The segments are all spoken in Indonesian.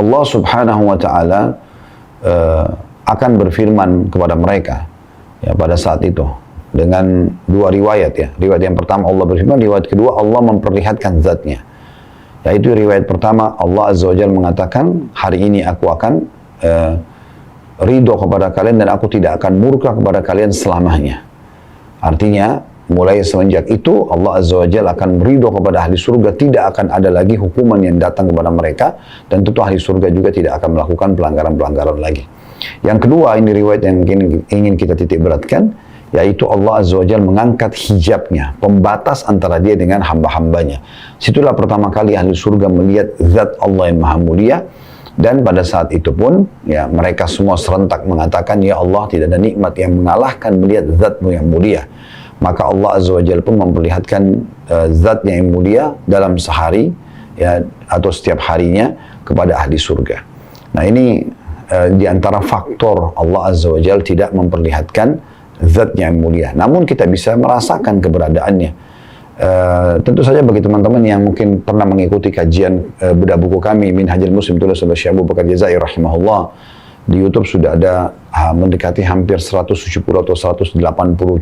Allah Subhanahu wa taala akan berfirman kepada mereka ya pada saat itu dengan dua riwayat ya. Riwayat yang pertama Allah berfirman, riwayat kedua Allah memperlihatkan zatnya. Yaitu riwayat pertama Allah Azza wa Jalla mengatakan, hari ini aku akan ridho kepada kalian dan aku tidak akan murka kepada kalian selamanya. Artinya mulai semenjak itu Allah Azza wa Jalla akan ridho kepada ahli surga, tidak akan ada lagi hukuman yang datang kepada mereka, dan tentu ahli surga juga tidak akan melakukan pelanggaran-pelanggaran lagi. Yang kedua, ini riwayat yang ingin kita titik beratkan, yaitu Allah Azza wa Jalla mengangkat hijabnya, pembatas antara dia dengan hamba-hambanya. Situlah pertama kali ahli surga melihat zat Allah yang maha mulia, dan pada saat itu pun ya mereka semua serentak mengatakan, ya Allah, tidak ada nikmat yang mengalahkan melihat zatmu yang mulia. Maka Allah Azza wa Jalla pun memperlihatkan zatnya yang mulia dalam sehari ya, atau setiap harinya kepada ahli surga. Nah ini di antara faktor Allah Azza wa Jalla tidak memperlihatkan zatnya yang mulia, namun kita bisa merasakan keberadaannya. Tentu saja bagi teman-teman yang mungkin pernah mengikuti kajian bedah buku kami Minhajul Muslim tulis oleh Syekh Abu Bakar Jazair rahimahullah, di YouTube sudah ada mendekati hampir 170 atau 180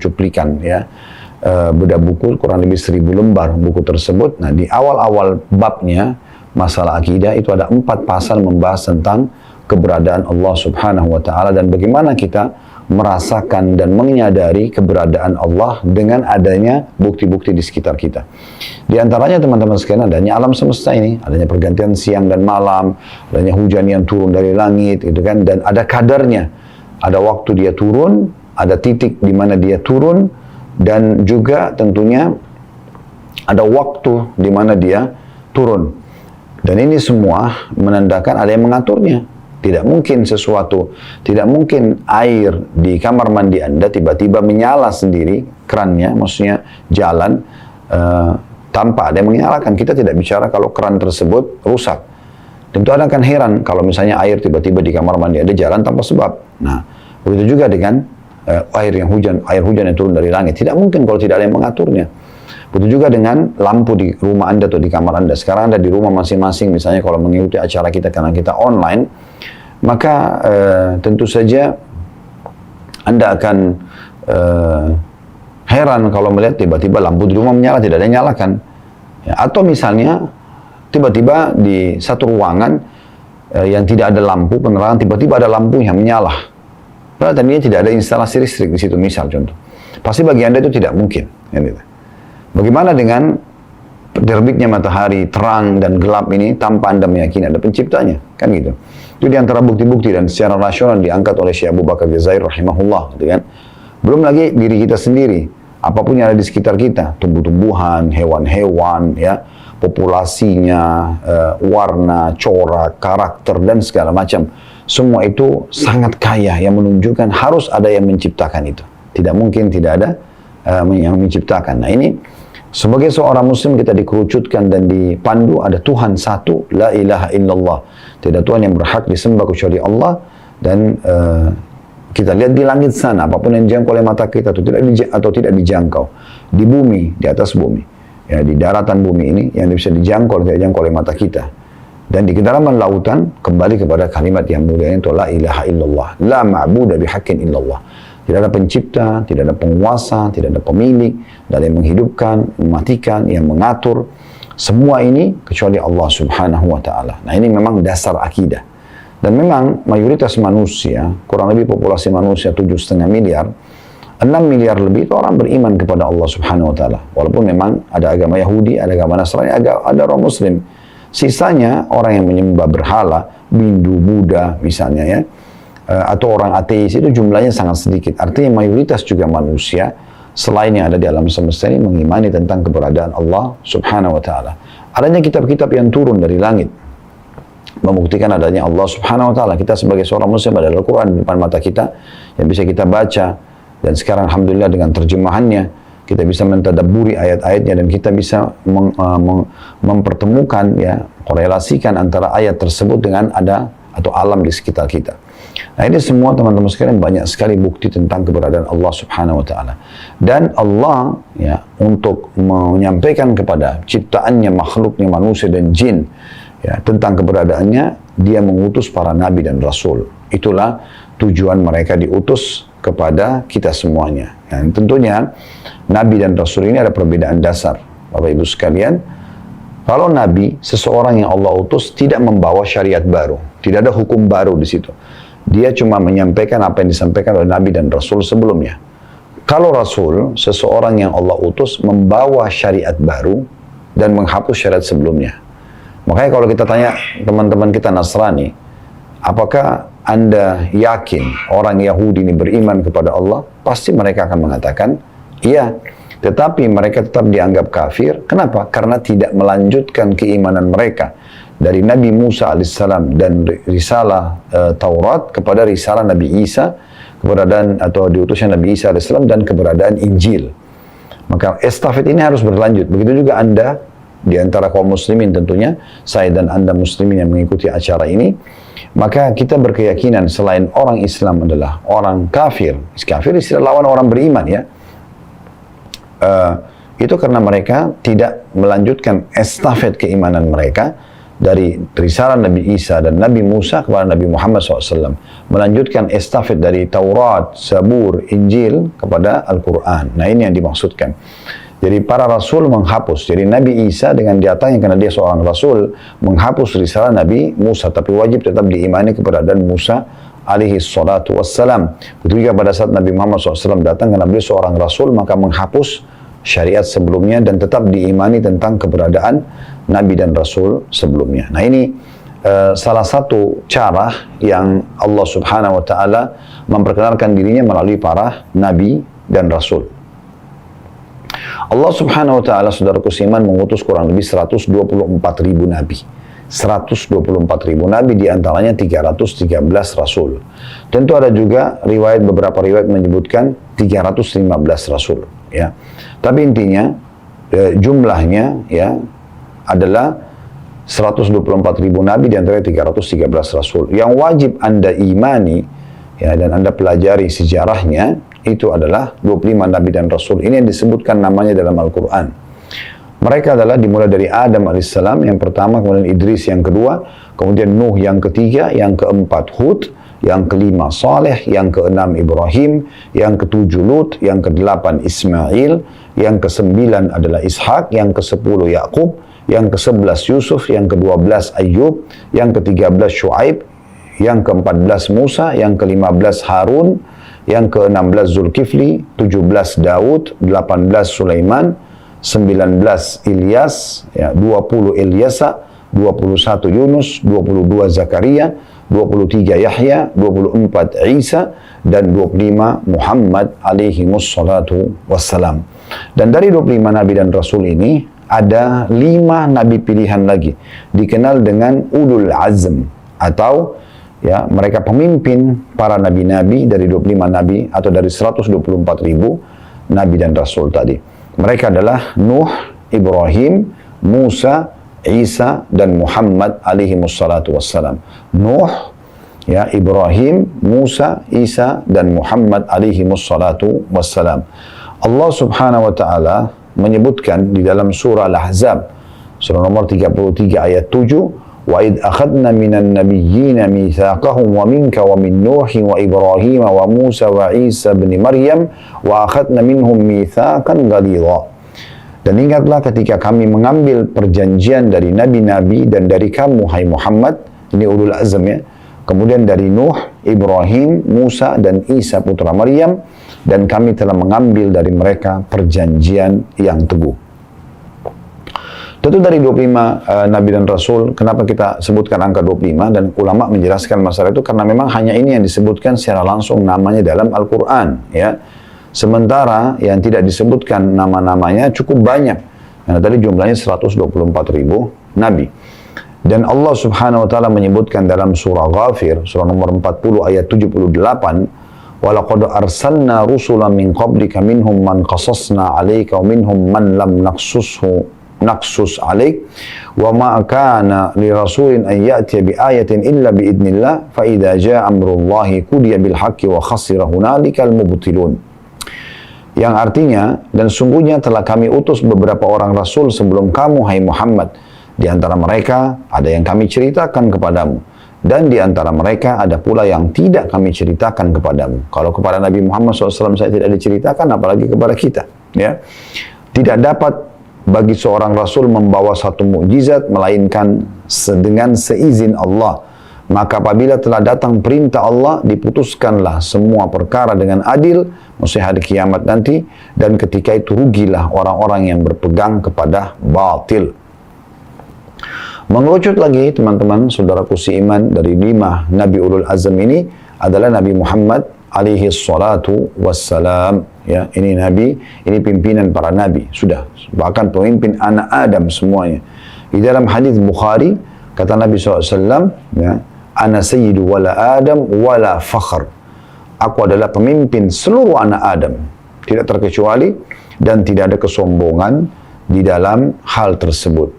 cuplikan ya, bedah buku kurang lebih 1000 lembar buku tersebut. Nah di awal-awal babnya masalah akidah itu ada 4 pasal membahas tentang keberadaan Allah Subhanahu wa taala dan bagaimana kita merasakan dan menyadari keberadaan Allah dengan adanya bukti-bukti di sekitar kita. Di antaranya teman-teman sekalian adanya alam semesta ini, adanya pergantian siang dan malam, adanya hujan yang turun dari langit, gitu kan, dan ada kadarnya. Ada waktu dia turun, ada titik di mana dia turun, dan juga tentunya ada waktu di mana dia turun. Dan ini semua menandakan ada yang mengaturnya. Tidak mungkin sesuatu, tidak mungkin air di kamar mandi Anda tiba-tiba menyala sendiri, kerannya, maksudnya jalan, tanpa ada yang menyalakan. Kita tidak bicara kalau keran tersebut rusak. Tentu Anda akan heran kalau misalnya air tiba-tiba di kamar mandi Anda jalan tanpa sebab. Nah, begitu juga dengan air hujan yang turun dari langit. Tidak mungkin kalau tidak ada yang mengaturnya. Begitu juga dengan lampu di rumah Anda atau di kamar Anda. Sekarang Anda di rumah masing-masing, misalnya kalau mengikuti acara kita karena kita online, maka tentu saja Anda akan heran kalau melihat tiba-tiba lampu di rumah menyala, tidak ada yang nyalakan. Ya, atau misalnya tiba-tiba di satu ruangan yang tidak ada lampu penerangan, tiba-tiba ada lampu yang menyala. Padahal tadinya tidak ada instalasi listrik di situ, misal contoh. Pasti bagi Anda itu tidak mungkin. Gitu. Bagaimana dengan terbitnya matahari, terang dan gelap ini tanpa Anda meyakini ada penciptanya, kan gitu. Itu di antara bukti-bukti dan secara rasional diangkat oleh Syekh Abu Bakar Jazair rahimahullah, gitu kan. Belum lagi diri kita sendiri, apapun yang ada di sekitar kita, tumbuh-tumbuhan, hewan-hewan, ya, populasinya, warna, corak, karakter dan segala macam. Semua itu sangat kaya yang menunjukkan harus ada yang menciptakan itu. Tidak mungkin tidak ada yang menciptakan. Nah ini sebagai seorang muslim kita dikerucutkan dan dipandu ada Tuhan satu, la ilaha illallah. Tidak Tuhan yang berhak disembah kecuali Allah, dan kita lihat di langit sana, apapun yang dijangkau oleh mata kita atau tidak dijangkau, di bumi, di atas bumi, ya, di daratan bumi ini yang bisa dijangkau atau tidak dijangkau oleh mata kita, dan di kedalaman lautan kembali kepada kalimat yang mulia itu la ilaha illallah, la ma'budu bihaqqin illallah. Tidak ada pencipta, tidak ada penguasa, tidak ada pemilik, tidak ada yang menghidupkan, mematikan, yang mengatur. Semua ini kecuali Allah Subhanahu wa ta'ala. Nah ini memang dasar akidah. Dan memang mayoritas manusia, kurang lebih populasi manusia 7,5 miliar, 6 miliar lebih itu orang beriman kepada Allah Subhanahu wa ta'ala. Walaupun memang ada agama Yahudi, ada agama Nasrani, ada orang Muslim. Sisanya orang yang menyembah berhala, Hindu, Buddha misalnya ya, atau orang ateis, itu jumlahnya sangat sedikit. Artinya mayoritas juga manusia selain yang ada di alam semesta ini mengimani tentang keberadaan Allah Subhanahu wa ta'ala. Adanya kitab-kitab yang turun dari langit membuktikan adanya Allah Subhanahu wa ta'ala. Kita sebagai seorang muslim ada Al-Quran di depan mata kita yang bisa kita baca, dan sekarang alhamdulillah dengan terjemahannya kita bisa mentadabburi ayat-ayatnya, dan kita bisa mempertemukan, ya, korelasikan antara ayat tersebut dengan ada atau alam di sekitar kita. Nah ini semua teman-teman sekalian banyak sekali bukti tentang keberadaan Allah Subhanahu wa ta'ala. Dan Allah, ya, untuk menyampaikan kepada ciptaannya, makhluknya, manusia dan jin, Ya, tentang keberadaannya, dia mengutus para nabi dan rasul. Itulah tujuan mereka diutus kepada kita semuanya. Dan tentunya nabi dan rasul ini ada perbedaan dasar, Bapak Ibu sekalian. Kalau nabi, seseorang yang Allah utus tidak membawa syariat baru, tidak ada hukum baru di situ. Dia cuma menyampaikan apa yang disampaikan oleh nabi dan rasul sebelumnya. Kalau rasul, seseorang yang Allah utus membawa syariat baru dan menghapus syariat sebelumnya. Makanya kalau kita tanya teman-teman kita Nasrani, apakah Anda yakin orang Yahudi ini beriman kepada Allah? Pasti mereka akan mengatakan, iya. Tetapi mereka tetap dianggap kafir. Kenapa? Karena tidak melanjutkan keimanan mereka dari Nabi Musa alaihissalam dan risalah Taurat kepada risalah Nabi Isa, keberadaan atau diutusnya Nabi Isa alaihissalam dan keberadaan Injil. Maka estafet ini harus berlanjut. Begitu juga Anda di antara kaum muslimin tentunya, saya dan Anda muslimin yang mengikuti acara ini, maka kita berkeyakinan selain orang Islam adalah orang kafir. Kafir istilah lawan orang beriman ya. Itu karena mereka tidak melanjutkan estafet keimanan mereka dari risalah Nabi Isa dan Nabi Musa kepada Nabi Muhammad SAW. Melanjutkan estafet dari Taurat, Zabur, Injil kepada Al-Quran. Nah ini yang dimaksudkan. Jadi para rasul menghapus. Jadi Nabi Isa dengan datangnya karena dia seorang rasul menghapus risalah Nabi Musa, tapi wajib tetap diimani keberadaan Musa alaihi salatu wassalam. Begitu juga pada saat Nabi Muhammad SAW datang karena beliau seorang rasul, maka menghapus syariat sebelumnya dan tetap diimani tentang keberadaan Nabi dan Rasul sebelumnya. Nah ini salah satu cara yang Allah Subhanahu Wa Taala memperkenalkan dirinya melalui para Nabi dan Rasul. Allah Subhanahu Wa Taala, saudaraku seiman, mengutus kurang lebih 124.000 Nabi. 124.000 Nabi, diantaranya 313 Rasul. Tentu ada juga beberapa riwayat menyebutkan 315 Rasul. Ya. Tapi intinya jumlahnya ya adalah 124.000 Nabi di antara 313 Rasul. Yang wajib Anda imani ya, dan Anda pelajari sejarahnya itu adalah 25 Nabi dan Rasul. Ini yang disebutkan namanya dalam Al-Quran. Mereka adalah dimulai dari Adam alaihissalam yang pertama, kemudian Idris yang kedua, kemudian Nuh yang ketiga, yang keempat Hud, yang kelima Saleh, yang keenam Ibrahim, yang ketujuh Lut, yang kedelapan Ismail, yang kesembilan adalah Ishak, yang kesepuluh Yakub, yang kesebelas Yusuf, yang kedua-belas Ayub, yang ke-13 Syuaib, yang ke-14 Musa, yang ke-15 Harun, yang ke-16 Zulkifli, 17 Daud, 18 Sulaiman, 19 Ilyas, ya, 20 Ilyasa, 21 Yunus, 22 Zakaria, 23 Yahya, 24 Isa, dan 25 Muhammad alaihi wassalatu wassalam. Dan dari 25 Nabi dan Rasul ini, ada 5 Nabi pilihan lagi, dikenal dengan Ulul Azm, atau ya mereka pemimpin para Nabi-Nabi dari 25 Nabi, atau dari 124.000 Nabi dan Rasul tadi. Mereka adalah Nuh, Ibrahim, Musa, Isa, dan Muhammad alaihi wassalatu wassalam. Nuh, ya, Ibrahim, Musa, Isa, dan Muhammad alaihi wassalatu wassalam. Allah Subhanahu wa Ta'ala menyebutkan di dalam surah Al-Ahzab, surah nomor 33 ayat 7, وَإِذْ أَخَذْنَا مِنَ النَّبِيِّينَ مِيثَاقَهُمْ وَمِنْكَ وَمِنْ نُوحٍ وَإِبْرَاهِيمَ وَمُوسَى وَعِيسَى بْنِ مَرْيَمَ وَأَخَذْنَا مِنْهُمْ مِيثَاقًا غَلِيظًا. Dan ingatlah ketika kami mengambil perjanjian dari nabi-nabi dan dari kamu, hai Muhammad, ini ulul azm ya, kemudian dari Nuh, Ibrahim, Musa, dan Isa putra Maryam, dan kami telah mengambil dari mereka perjanjian yang teguh. Tentu dari 25 Nabi dan Rasul, kenapa kita sebutkan angka 25, dan ulama menjelaskan masalah itu karena memang hanya ini yang disebutkan secara langsung namanya dalam Al-Quran. Ya. Sementara yang tidak disebutkan nama-namanya cukup banyak. Nah, tadi jumlahnya 124.000 Nabi. Dan Allah Subhanahu Wa Ta'ala menyebutkan dalam surah Ghafir, surah nomor 40 ayat 78, وَلَقَدْ أَرْسَلْنَا رُسُلًا مِنْ قَبْلِكَ مِنْهُمْ مَنْ قَصَصْنَا عَلَيْكَ وَمِنْهُمْ مَنْ لَمْ نقصص عليك وما كان لرسول أن يأتي بآية إلا بإذن الله فإذا جاء أمر الله قضي بالحق وخسر هنالك المبطلون. Yang artinya, dan sungguhnya telah kami utus beberapa orang rasul sebelum kamu, hai Muhammad, Di antara mereka ada yang kami ceritakan kepadamu, dan di antara mereka ada pula yang tidak kami ceritakan kepadamu. Kalau kepada Nabi Muhammad SAW saya tidak diceritakan, apalagi kepada kita. Ya, tidak dapat bagi seorang Rasul membawa satu mukjizat melainkan dengan seizin Allah. Maka apabila telah datang perintah Allah, diputuskanlah semua perkara dengan adil, maksudnya hari kiamat nanti, dan ketika itu rugilah orang-orang yang berpegang kepada batil. Mengerucut lagi teman-teman, saudaraku seiman, dari 5 Nabi Ulul Azm ini adalah Nabi Muhammad alaihi salatu wassalam. Ya, ini Nabi, ini pimpinan para Nabi, sudah, bahkan pemimpin anak Adam semuanya. Di dalam hadis Bukhari, kata Nabi SAW, ya, Ana sayyidu wala Adam wala fakhr. Aku adalah pemimpin seluruh anak Adam, tidak terkecuali, dan tidak ada kesombongan di dalam hal tersebut.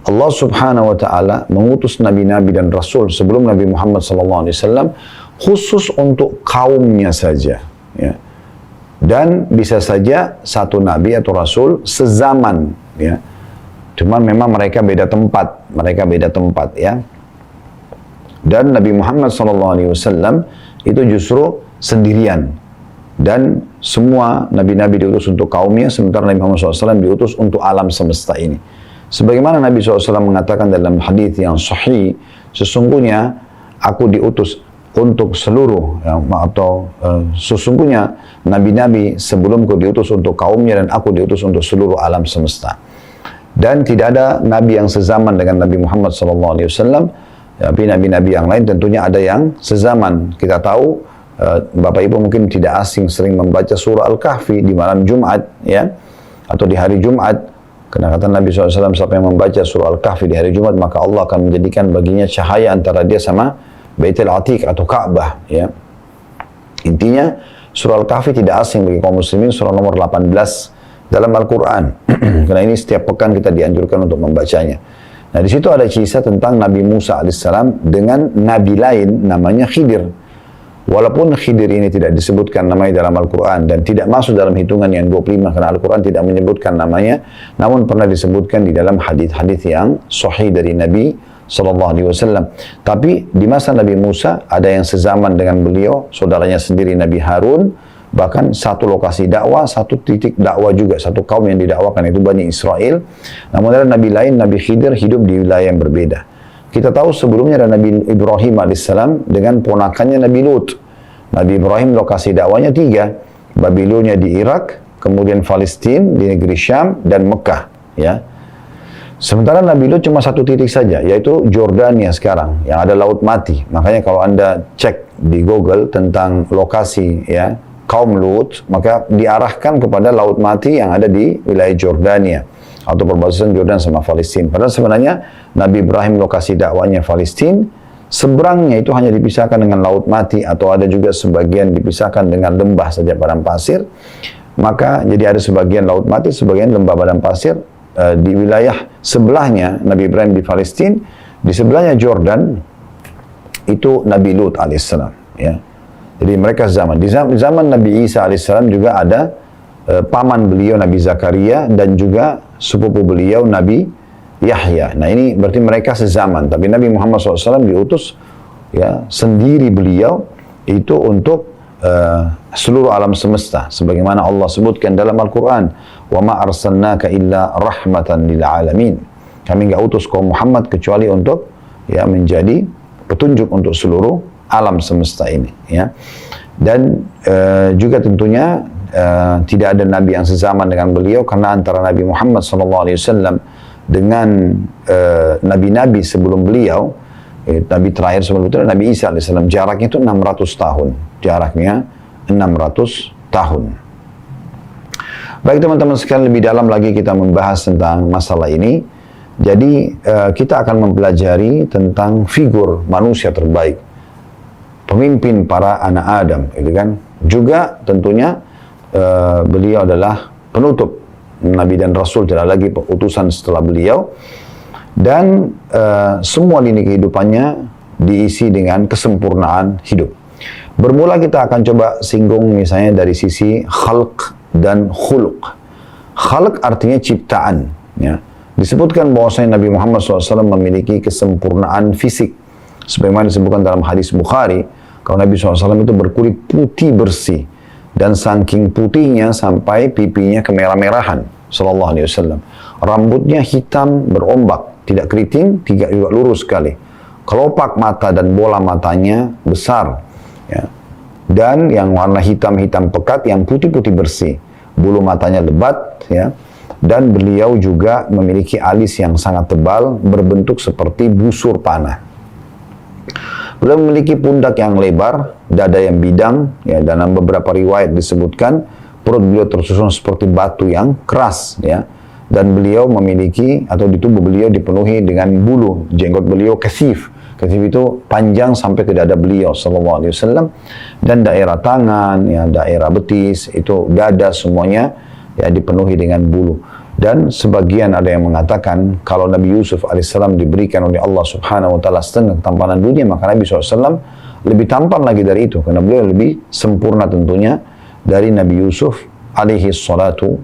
Allah Subhanahu wa taala mengutus nabi-nabi dan rasul sebelum Nabi Muhammad SAW khusus untuk kaumnya saja, ya. Dan bisa saja satu nabi atau rasul sezaman, ya. Cuma memang mereka beda tempat, ya. Dan Nabi Muhammad SAW itu justru sendirian. Dan semua nabi-nabi diutus untuk kaumnya, sementara Nabi Muhammad SAW diutus untuk alam semesta ini. Sebagaimana Nabi SAW mengatakan dalam hadis yang sahih, sesungguhnya aku diutus untuk seluruh, ya, sesungguhnya nabi-nabi sebelumku diutus untuk kaumnya, dan aku diutus untuk seluruh alam semesta. Dan tidak ada nabi yang sezaman dengan Nabi Muhammad SAW. Tapi nabi-nabi yang lain tentunya ada yang sezaman. Kita tahu, Bapak Ibu mungkin tidak asing sering membaca surah Al-Kahfi di malam Jumat, ya, atau di hari Jumat. Karena kata Nabi SAW, siapa yang membaca surah Al-Kahfi di hari Jumat, maka Allah akan menjadikan baginya cahaya antara dia sama Baitul Atiq atau Ka'bah, ya. Intinya, surah Al-Kahfi tidak asing bagi kaum muslimin, surah nomor 18 dalam Al-Quran. Karena ini setiap pekan kita dianjurkan untuk membacanya. Nah, di situ ada kisah tentang Nabi Musa alaihissalam dengan nabi lain namanya Khidir. Walaupun Khidir ini tidak disebutkan namanya dalam Al-Quran dan tidak masuk dalam hitungan yang 25 karena Al-Quran tidak menyebutkan namanya, namun pernah disebutkan di dalam hadis-hadis yang sahih dari Nabi SAW. Tapi di masa Nabi Musa ada yang sezaman dengan beliau, saudaranya sendiri Nabi Harun, bahkan satu lokasi dakwah, satu titik dakwah juga, satu kaum yang didakwakan itu Bani Israel. Namun ada nabi lain, Nabi Khidir, hidup di wilayah yang berbeda. Kita tahu sebelumnya ada Nabi Ibrahim alaihissalam dengan ponakannya Nabi Lut. Nabi Ibrahim lokasi dakwahnya 3, Babilonia di Irak, kemudian Palestina di negeri Syam, dan Mekah, ya. Sementara Nabi Lut cuma satu titik saja, yaitu Jordania sekarang, yang ada Laut Mati. Makanya kalau Anda cek di Google tentang lokasi, ya, kaum Lut, maka diarahkan kepada Laut Mati yang ada di wilayah Jordania atau perbatasan Jordan sama Palestina. Padahal sebenarnya Nabi Ibrahim lokasi dakwanya Palestina, seberangnya itu hanya dipisahkan dengan Laut Mati, atau ada juga sebagian dipisahkan dengan lembah saja padang pasir. Maka jadi ada sebagian Laut Mati, sebagian lembah padang pasir. Di wilayah sebelahnya Nabi Ibrahim di Palestina, di sebelahnya Jordan itu Nabi Lut alaihissalam, ya. Jadi mereka di zaman Nabi Isa alaihissalam juga ada paman beliau Nabi Zakaria dan juga sepupu beliau Nabi Yahya. Nah, ini berarti mereka sezaman. Tapi Nabi Muhammad SAW diutus, ya, sendiri beliau itu untuk seluruh alam semesta. Sebagaimana Allah sebutkan dalam Al-Quran, wa ma arsalnaka illa rahmatan lil alamin. Kami enggak utus kaum Muhammad kecuali untuk, ya, menjadi petunjuk untuk seluruh alam semesta ini, ya. Dan juga tentunya tidak ada nabi yang sezaman dengan beliau, karena antara Nabi Muhammad SAW dengan nabi-nabi sebelum beliau, nabi terakhir sebelum itu Nabi Isa AS, jaraknya itu 600 tahun. Jaraknya 600 tahun. Baik teman-teman sekalian, lebih dalam lagi kita membahas tentang masalah ini. Jadi kita akan mempelajari tentang figur manusia terbaik, pemimpin para anak Adam, gitu kan. Juga tentunya beliau adalah penutup Nabi dan Rasul, tidak lagi utusan setelah beliau. Dan semua lini kehidupannya diisi dengan kesempurnaan hidup. Bermula kita akan coba singgung misalnya dari sisi khalq dan khuluq. Khalq artinya ciptaan, ya. Disebutkan bahwasanya Nabi Muhammad SAW memiliki kesempurnaan fisik. Sebagaimana disebutkan dalam hadis Bukhari, kalau Nabi SAW itu berkulit putih bersih. Dan saking putihnya sampai pipinya kemerah-merahan. Sallallahu Alaihi Wasallam. Rambutnya hitam berombak, tidak keriting, tidak juga lurus sekali. Kelopak mata dan bola matanya besar. Ya. Dan yang warna hitam-hitam pekat, yang putih-putih bersih. Bulu matanya lebat, ya. Dan beliau juga memiliki alis yang sangat tebal, berbentuk seperti busur panah. Beliau memiliki pundak yang lebar, dada yang bidang, ya, dalam beberapa riwayat disebutkan perut beliau tersusun seperti batu yang keras, ya. Dan beliau memiliki, atau di tubuh beliau dipenuhi dengan bulu, jenggot beliau kasif. Kasif itu panjang sampai ke dada beliau, sallallahu alaihi wasallam. Dan daerah tangan, ya, daerah betis, itu dada semuanya, ya, dipenuhi dengan bulu. Dan sebagian ada yang mengatakan kalau Nabi Yusuf alaihissalam diberikan oleh Allah subhanahu wa ta'ala setengah ketampanan dunia, maka Nabi SAW lebih tampan lagi dari itu, karena beliau lebih sempurna tentunya dari Nabi Yusuf alaihissalatu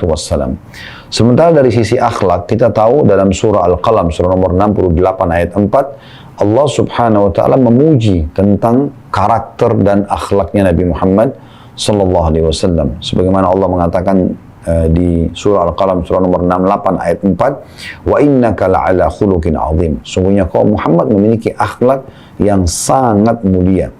wassalam. Sementara dari sisi akhlak, kita tahu dalam surah Al-Qalam, surah nomor 68 ayat 4, Allah subhanahu wa ta'ala memuji tentang karakter dan akhlaknya Nabi Muhammad sallallahu alaihi wasallam. Sebagaimana Allah mengatakan di surah Al-Qalam surah nomor 68 ayat 4, wa innaka la'ala khuluqin azim. Sungguhnya kau Muhammad memiliki akhlak yang sangat mulia.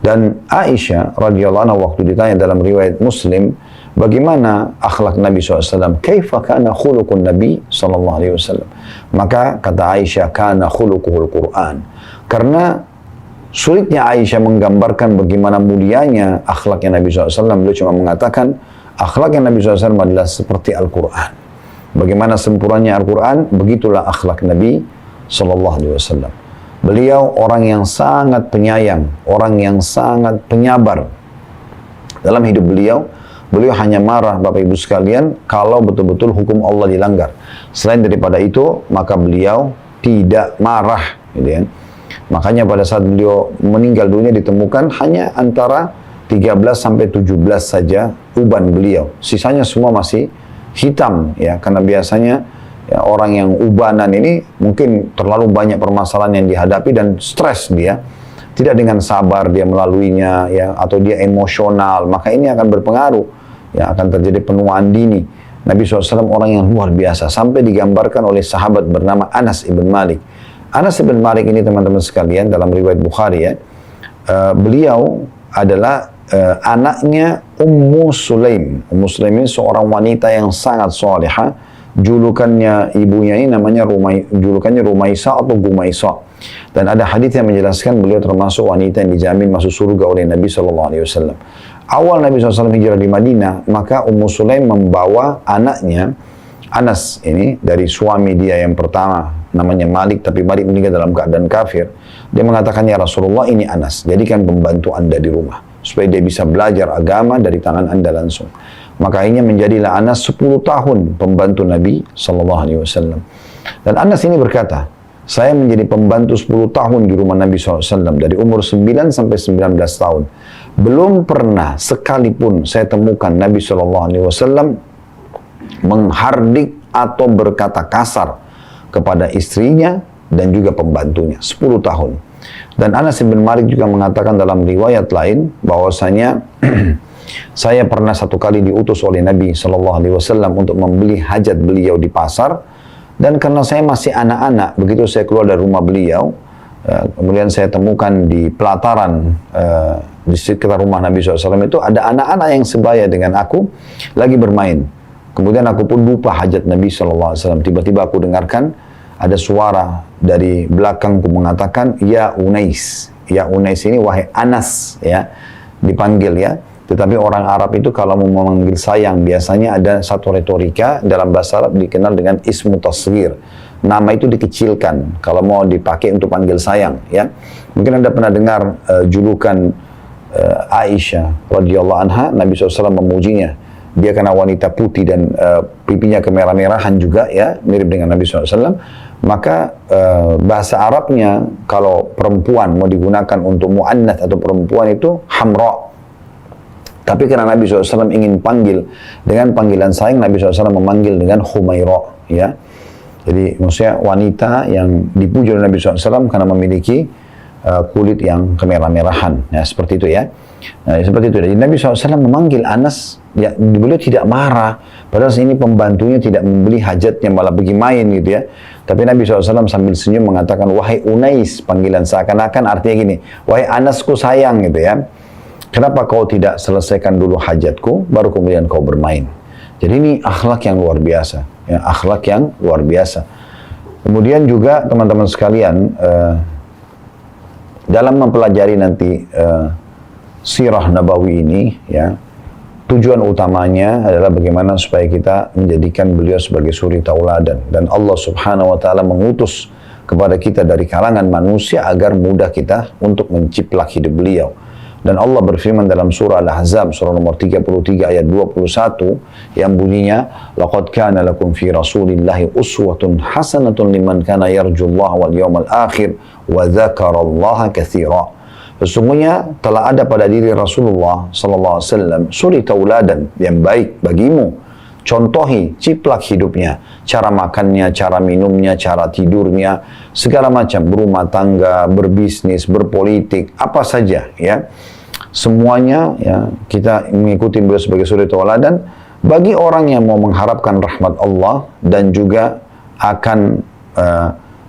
Dan Aisyah radhiyallahu anha waktu ditanya dalam riwayat Muslim, bagaimana akhlak Nabi SAW? Kaifa kana khuluqun Nabi sallallahu alaihi wasallam? Maka kata Aisyah, kana khuluquhul Quran. Karena sulitnya Aisyah menggambarkan bagaimana mulianya akhlaknya Nabi SAW, beliau cuma mengatakan akhlaknya Nabi SAW adalah seperti Al-Quran. Bagaimana sempurnanya Al-Quran, begitulah akhlak Nabi SAW. Beliau orang yang sangat penyayang, orang yang sangat penyabar. Dalam hidup beliau hanya marah, Bapak Ibu sekalian, kalau betul-betul hukum Allah dilanggar. Selain daripada itu, maka beliau tidak marah. Gitu ya. Makanya pada saat beliau meninggal dunia ditemukan hanya antara 13 sampai 17 saja uban beliau. Sisanya semua masih hitam, ya, karena biasanya ya, orang yang ubanan ini mungkin terlalu banyak permasalahan yang dihadapi dan stres dia. Tidak dengan sabar dia melaluinya, ya, atau dia emosional, maka ini akan berpengaruh, ya, akan terjadi penuaan dini. Nabi SAW orang yang luar biasa, sampai digambarkan oleh sahabat bernama Anas ibn Malik. Anas ibn Malik ini teman-teman sekalian dalam riwayat Bukhari, ya, beliau adalah anaknya Ummu Sulaim. Ummu Sulaim ini seorang wanita yang sangat salihah. Julukannya ibunya ini namanya julukannya Rumaisa atau Gumaisa. Dan ada hadis yang menjelaskan beliau termasuk wanita yang dijamin masuk surga oleh Nabi SAW. Awal Nabi SAW hijrah di Madinah, maka Ummu Sulaim membawa anaknya Anas ini dari suami dia yang pertama, namanya Malik, tapi Malik meninggal dalam keadaan kafir. Dia mengatakan, ya Rasulullah, ini Anas, jadikan pembantu anda di rumah, supaya dia bisa belajar agama dari tangan anda langsung. Maka akhirnya menjadilah Anas 10 tahun pembantu Nabi SAW. Dan Anas ini berkata, saya menjadi pembantu 10 tahun di rumah Nabi SAW, dari umur 9 sampai 19 tahun. Belum pernah sekalipun saya temukan Nabi SAW menghardik atau berkata kasar kepada istrinya dan juga pembantunya 10 tahun. Dan Anas bin Malik juga mengatakan dalam riwayat lain bahwasanya saya pernah satu kali diutus oleh Nabi SAW untuk membeli hajat beliau di pasar, dan karena saya masih anak-anak, begitu saya keluar dari rumah beliau, kemudian saya temukan di pelataran di sekitar rumah Nabi SAW itu ada anak-anak yang sebaya dengan aku lagi bermain. Kemudian aku pun lupa hajat Nabi SAW. Tiba-tiba aku dengarkan ada suara dari belakangku mengatakan, ya Unais. Ya Unais ini wahai Anas, ya, dipanggil, ya. Tetapi orang Arab itu kalau mau memanggil sayang, biasanya ada satu retorika dalam bahasa Arab dikenal dengan ismu tasghir. Nama itu dikecilkan kalau mau dipakai untuk panggil sayang, ya. Mungkin Anda pernah dengar julukan Aisyah radhiyallahu anha, Nabi SAW memujinya. Dia karena wanita putih dan pipinya kemerah-merahan juga, ya, mirip dengan Nabi SAW. Maka bahasa Arabnya kalau perempuan mau digunakan untuk mu'annath atau perempuan itu hamra, Tapi karena Nabi SAW ingin panggil dengan panggilan sayang, Nabi SAW memanggil dengan Humaira, ya. Jadi maksudnya wanita yang dipuji oleh Nabi SAW karena memiliki kulit yang kemerah-merahan, ya seperti itu ya. Nah, seperti itu. Jadi Nabi SAW memanggil Anas, ya beliau tidak marah, padahal ini pembantunya tidak membeli hajatnya, malah pergi main gitu ya. Tapi Nabi SAW sambil senyum mengatakan, wahai Unais, panggilan seakan-akan artinya gini, wahai Anasku sayang gitu ya. Kenapa kau tidak selesaikan dulu hajatku, baru kemudian kau bermain? Jadi ini akhlak yang luar biasa, ya, akhlak yang luar biasa. Kemudian juga teman-teman sekalian, dalam mempelajari nanti sirah Nabawi ini, ya, tujuan utamanya adalah bagaimana supaya kita menjadikan beliau sebagai suri tauladan, dan Allah Subhanahu wa taala mengutus kepada kita dari kalangan manusia agar mudah kita untuk menciplak hidup beliau. Dan Allah berfirman dalam surah Al-Ahzab, surah nomor 33 ayat 21, yang bunyinya, laqad kana lakum fi rasulillahi uswatun hasanatun liman kana yarjullaha wal yawmal akhir wa dzakarallaha katsira. Sesungguhnya telah ada pada diri Rasulullah sallallahu alaihi wasallam suri tauladan yang baik bagimu. Contohi, ciplak hidupnya, cara makannya, cara minumnya, cara tidurnya, segala macam, berumah tangga, berbisnis, berpolitik, apa saja ya. Semuanya ya kita mengikuti beliau sebagai suri tauladan bagi orang yang mau mengharapkan rahmat Allah dan juga akan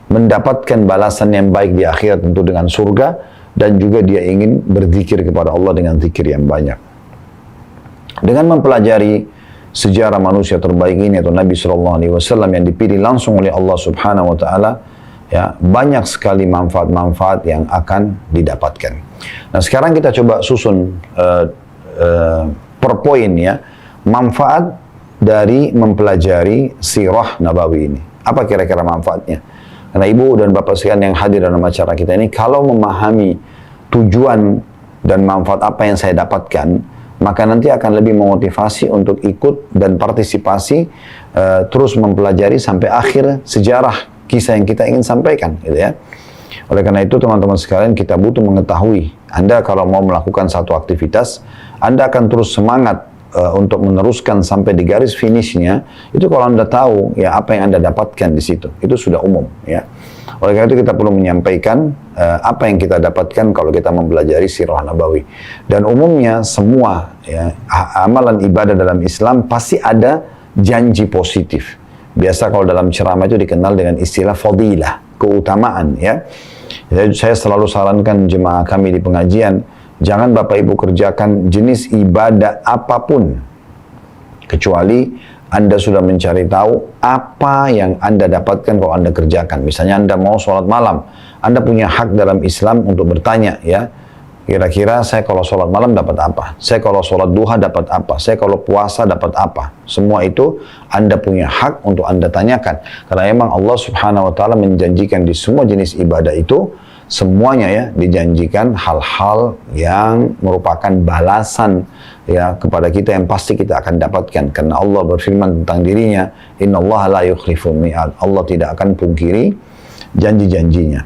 mendapatkan balasan yang baik di akhirat tentu dengan surga, dan juga dia ingin berzikir kepada Allah dengan zikir yang banyak. Dengan mempelajari sejarah manusia terbaik ini atau Nabi SAW yang dipilih langsung oleh Allah Subhanahu wa taala, ya, banyak sekali manfaat-manfaat yang akan didapatkan. Nah, sekarang kita coba susun per poin ya, manfaat dari mempelajari sirah Nabawi ini. Apa kira-kira manfaatnya? Karena ibu dan bapak sekalian yang hadir dalam acara kita ini, kalau memahami tujuan dan manfaat apa yang saya dapatkan, maka nanti akan lebih memotivasi untuk ikut dan partisipasi terus mempelajari sampai akhir sejarah kisah yang kita ingin sampaikan, gitu ya. Oleh karena itu teman-teman sekalian, kita butuh mengetahui, Anda kalau mau melakukan satu aktivitas, Anda akan terus semangat untuk meneruskan sampai di garis finishnya, itu kalau Anda tahu ya apa yang Anda dapatkan di situ, itu sudah umum ya. Oleh karena itu kita perlu menyampaikan apa yang kita dapatkan kalau kita mempelajari sirah Nabawi. Dan umumnya semua ya, amalan ibadah dalam Islam pasti ada janji positif. Biasa kalau dalam ceramah itu dikenal dengan istilah fadilah, keutamaan ya. Jadi saya selalu sarankan jemaah kami di pengajian, jangan Bapak Ibu kerjakan jenis ibadah apapun kecuali Anda sudah mencari tahu apa yang Anda dapatkan kalau Anda kerjakan. Misalnya Anda mau sholat malam, Anda punya hak dalam Islam untuk bertanya ya, kira-kira saya kalau sholat malam dapat apa? Saya kalau sholat duha dapat apa? Saya kalau puasa dapat apa? Semua itu Anda punya hak untuk Anda tanyakan. Karena memang Allah Subhanahu wa taala menjanjikan di semua jenis ibadah itu, semuanya ya dijanjikan hal-hal yang merupakan balasan ya kepada kita yang pasti kita akan dapatkan, karena Allah berfirman tentang dirinya, innallaha la yukhliful mi'ad, Allah tidak akan pungkiri janji-janjinya.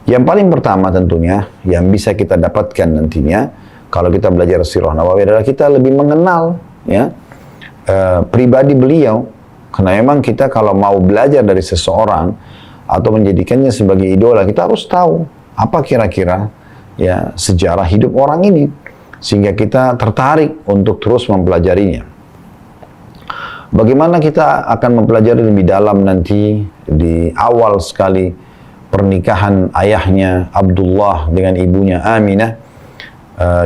Yang paling pertama tentunya yang bisa kita dapatkan nantinya kalau kita belajar sirah Nabawi adalah kita lebih mengenal ya pribadi beliau, karena memang kita kalau mau belajar dari seseorang atau menjadikannya sebagai idola, kita harus tahu apa kira-kira ya sejarah hidup orang ini sehingga kita tertarik untuk terus mempelajarinya. Bagaimana kita akan mempelajari lebih dalam nanti di awal sekali pernikahan ayahnya Abdullah dengan ibunya Aminah,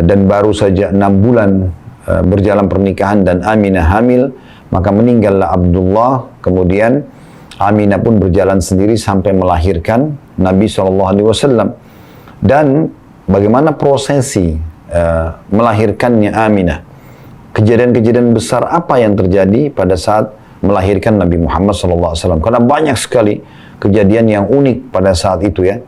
dan baru saja 6 bulan berjalan pernikahan dan Aminah hamil, maka meninggallah Abdullah, kemudian Aminah pun berjalan sendiri sampai melahirkan Nabi SAW. Dan bagaimana prosesi melahirkannya Aminah, kejadian-kejadian besar apa yang terjadi pada saat melahirkan Nabi Muhammad SAW. Karena banyak sekali kejadian yang unik pada saat itu ya.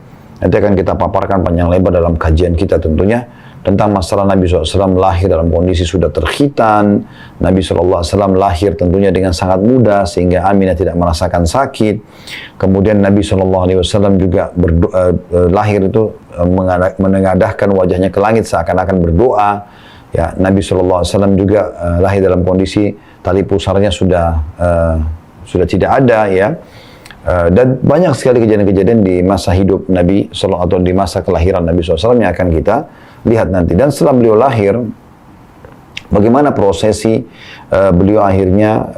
Nanti akan kita paparkan panjang lebar dalam kajian kita tentunya, tentang masalah Nabi SAW lahir dalam kondisi sudah terkhitan. Nabi SAW lahir tentunya dengan sangat muda sehingga Aminah tidak merasakan sakit. Kemudian Nabi SAW juga lahir itu menengadahkan wajahnya ke langit seakan-akan berdoa. Ya, Nabi SAW juga lahir dalam kondisi tali pusarnya sudah tidak ada, ya. Dan banyak sekali kejadian-kejadian di masa hidup Nabi SAW atau di masa kelahiran Nabi SAW yang akan kita lihat nanti. Dan setelah beliau lahir, bagaimana prosesi beliau akhirnya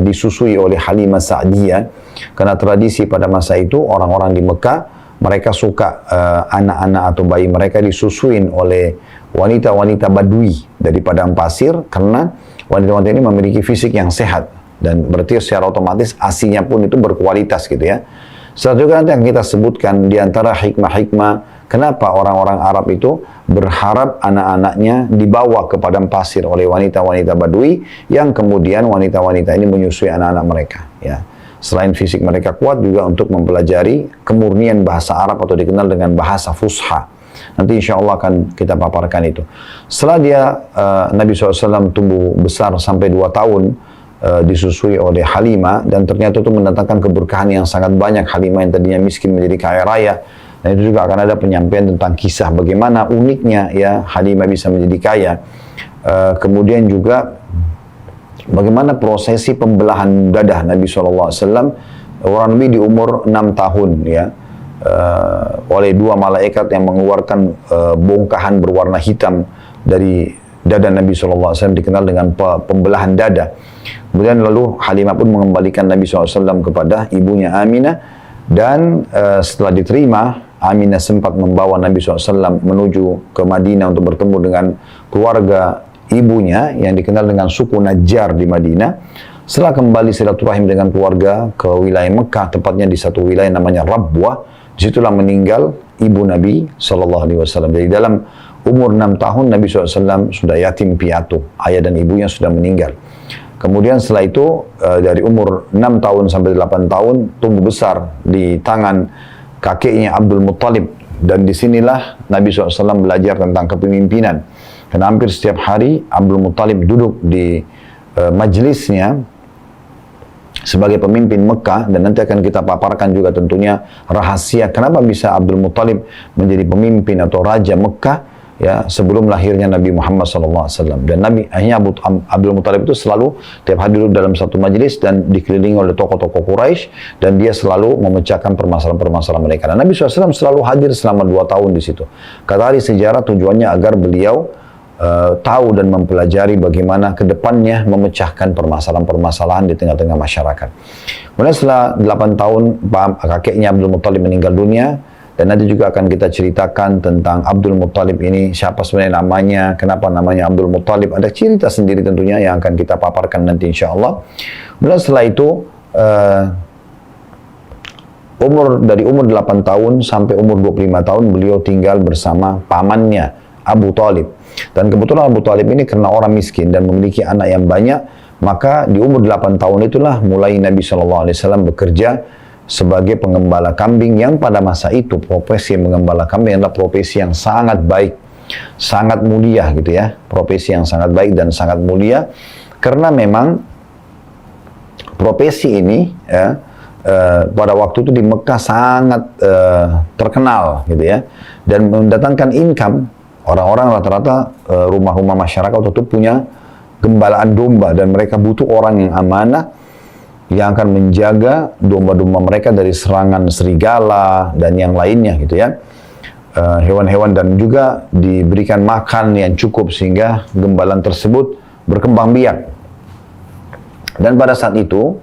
disusui oleh Halimah Sa'diyah, karena tradisi pada masa itu orang-orang di Mekah, mereka suka anak-anak atau bayi mereka disusuin oleh wanita-wanita Badui dari padang pasir, karena wanita-wanita ini memiliki fisik yang sehat dan berarti secara otomatis asinya pun itu berkualitas gitu ya. Setelah juga nanti yang kita sebutkan di antara hikmah-hikmah kenapa orang-orang Arab itu berharap anak-anaknya dibawa ke padang pasir oleh wanita-wanita Badui, yang kemudian wanita-wanita ini menyusui anak-anak mereka, ya. Selain fisik mereka kuat, juga untuk mempelajari kemurnian bahasa Arab atau dikenal dengan bahasa fusha. Nanti insya Allah akan kita paparkan itu. Setelah dia, Nabi SAW tumbuh besar sampai 2 tahun, disusui oleh Halimah, dan ternyata itu mendatangkan keberkahan yang sangat banyak. Halimah yang tadinya miskin menjadi kaya raya. Dan itu juga akan ada penyampaian tentang kisah bagaimana uniknya ya Halimah bisa menjadi kaya. Kemudian juga bagaimana prosesi pembelahan dada Nabi SAW, orang lebih di umur 6 tahun ya, oleh 2 malaikat yang mengeluarkan bongkahan berwarna hitam dari dada Nabi SAW, dikenal dengan pembelahan dada. Kemudian lalu Halimah pun mengembalikan Nabi SAW kepada ibunya Aminah, dan setelah diterima, Aminah sempat membawa Nabi SAW menuju ke Madinah untuk bertemu dengan keluarga ibunya yang dikenal dengan suku Najjar di Madinah. Setelah kembali silaturahim dengan keluarga ke wilayah Mekah, tepatnya di satu wilayah namanya Rabwah, disitulah meninggal ibu Nabi SAW. Jadi dalam umur 6 tahun Nabi SAW sudah yatim piatu, ayah dan ibunya sudah meninggal. Kemudian setelah itu dari umur 6 tahun sampai 8 tahun tumbuh besar di tangan kakeknya Abdul Muttalib, dan disinilah Nabi SAW belajar tentang kepemimpinan. Karena hampir setiap hari Abdul Muttalib duduk di majelisnya sebagai pemimpin Mekah, dan nanti akan kita paparkan juga tentunya rahasia kenapa bisa Abdul Muttalib menjadi pemimpin atau raja Mekah ya sebelum lahirnya Nabi Muhammad SAW. Dan akhirnya Abdul Muttalib itu selalu tiap hari duduk dalam satu majelis dan dikelilingi oleh tokoh-tokoh Quraisy, dan dia selalu memecahkan permasalahan-permasalahan mereka. Dan Nabi SAW selalu hadir selama 2 tahun di situ. Kata ahli sejarah tujuannya agar beliau tahu dan mempelajari bagaimana kedepannya memecahkan permasalahan-permasalahan di tengah-tengah masyarakat. Kemudian setelah 8 tahun kakeknya Abdul Muttalib meninggal dunia, dan nanti juga akan kita ceritakan tentang Abdul Muttalib ini, siapa sebenarnya namanya, kenapa namanya Abdul Muttalib, ada cerita sendiri tentunya yang akan kita paparkan nanti insya Allah. Kemudian setelah itu dari umur 8 tahun sampai umur 25 tahun beliau tinggal bersama pamannya Abu Talib. Dan kebetulan Abu Talib ini karena orang miskin dan memiliki anak yang banyak, maka di umur 8 tahun itulah mulai Nabi SAW bekerja sebagai pengembala kambing, yang pada masa itu profesi mengembala kambing adalah profesi yang sangat baik, sangat mulia gitu ya, profesi yang sangat baik dan sangat mulia, karena memang profesi ini ya, pada waktu itu di Mekah sangat terkenal gitu ya, dan mendatangkan income. Orang-orang rata-rata rumah-rumah masyarakat waktu itu punya gembalaan domba, dan mereka butuh orang yang amanah yang akan menjaga domba-domba mereka dari serangan serigala dan yang lainnya gitu ya, hewan-hewan, dan juga diberikan makan yang cukup sehingga gembalaan tersebut berkembang biak. Dan pada saat itu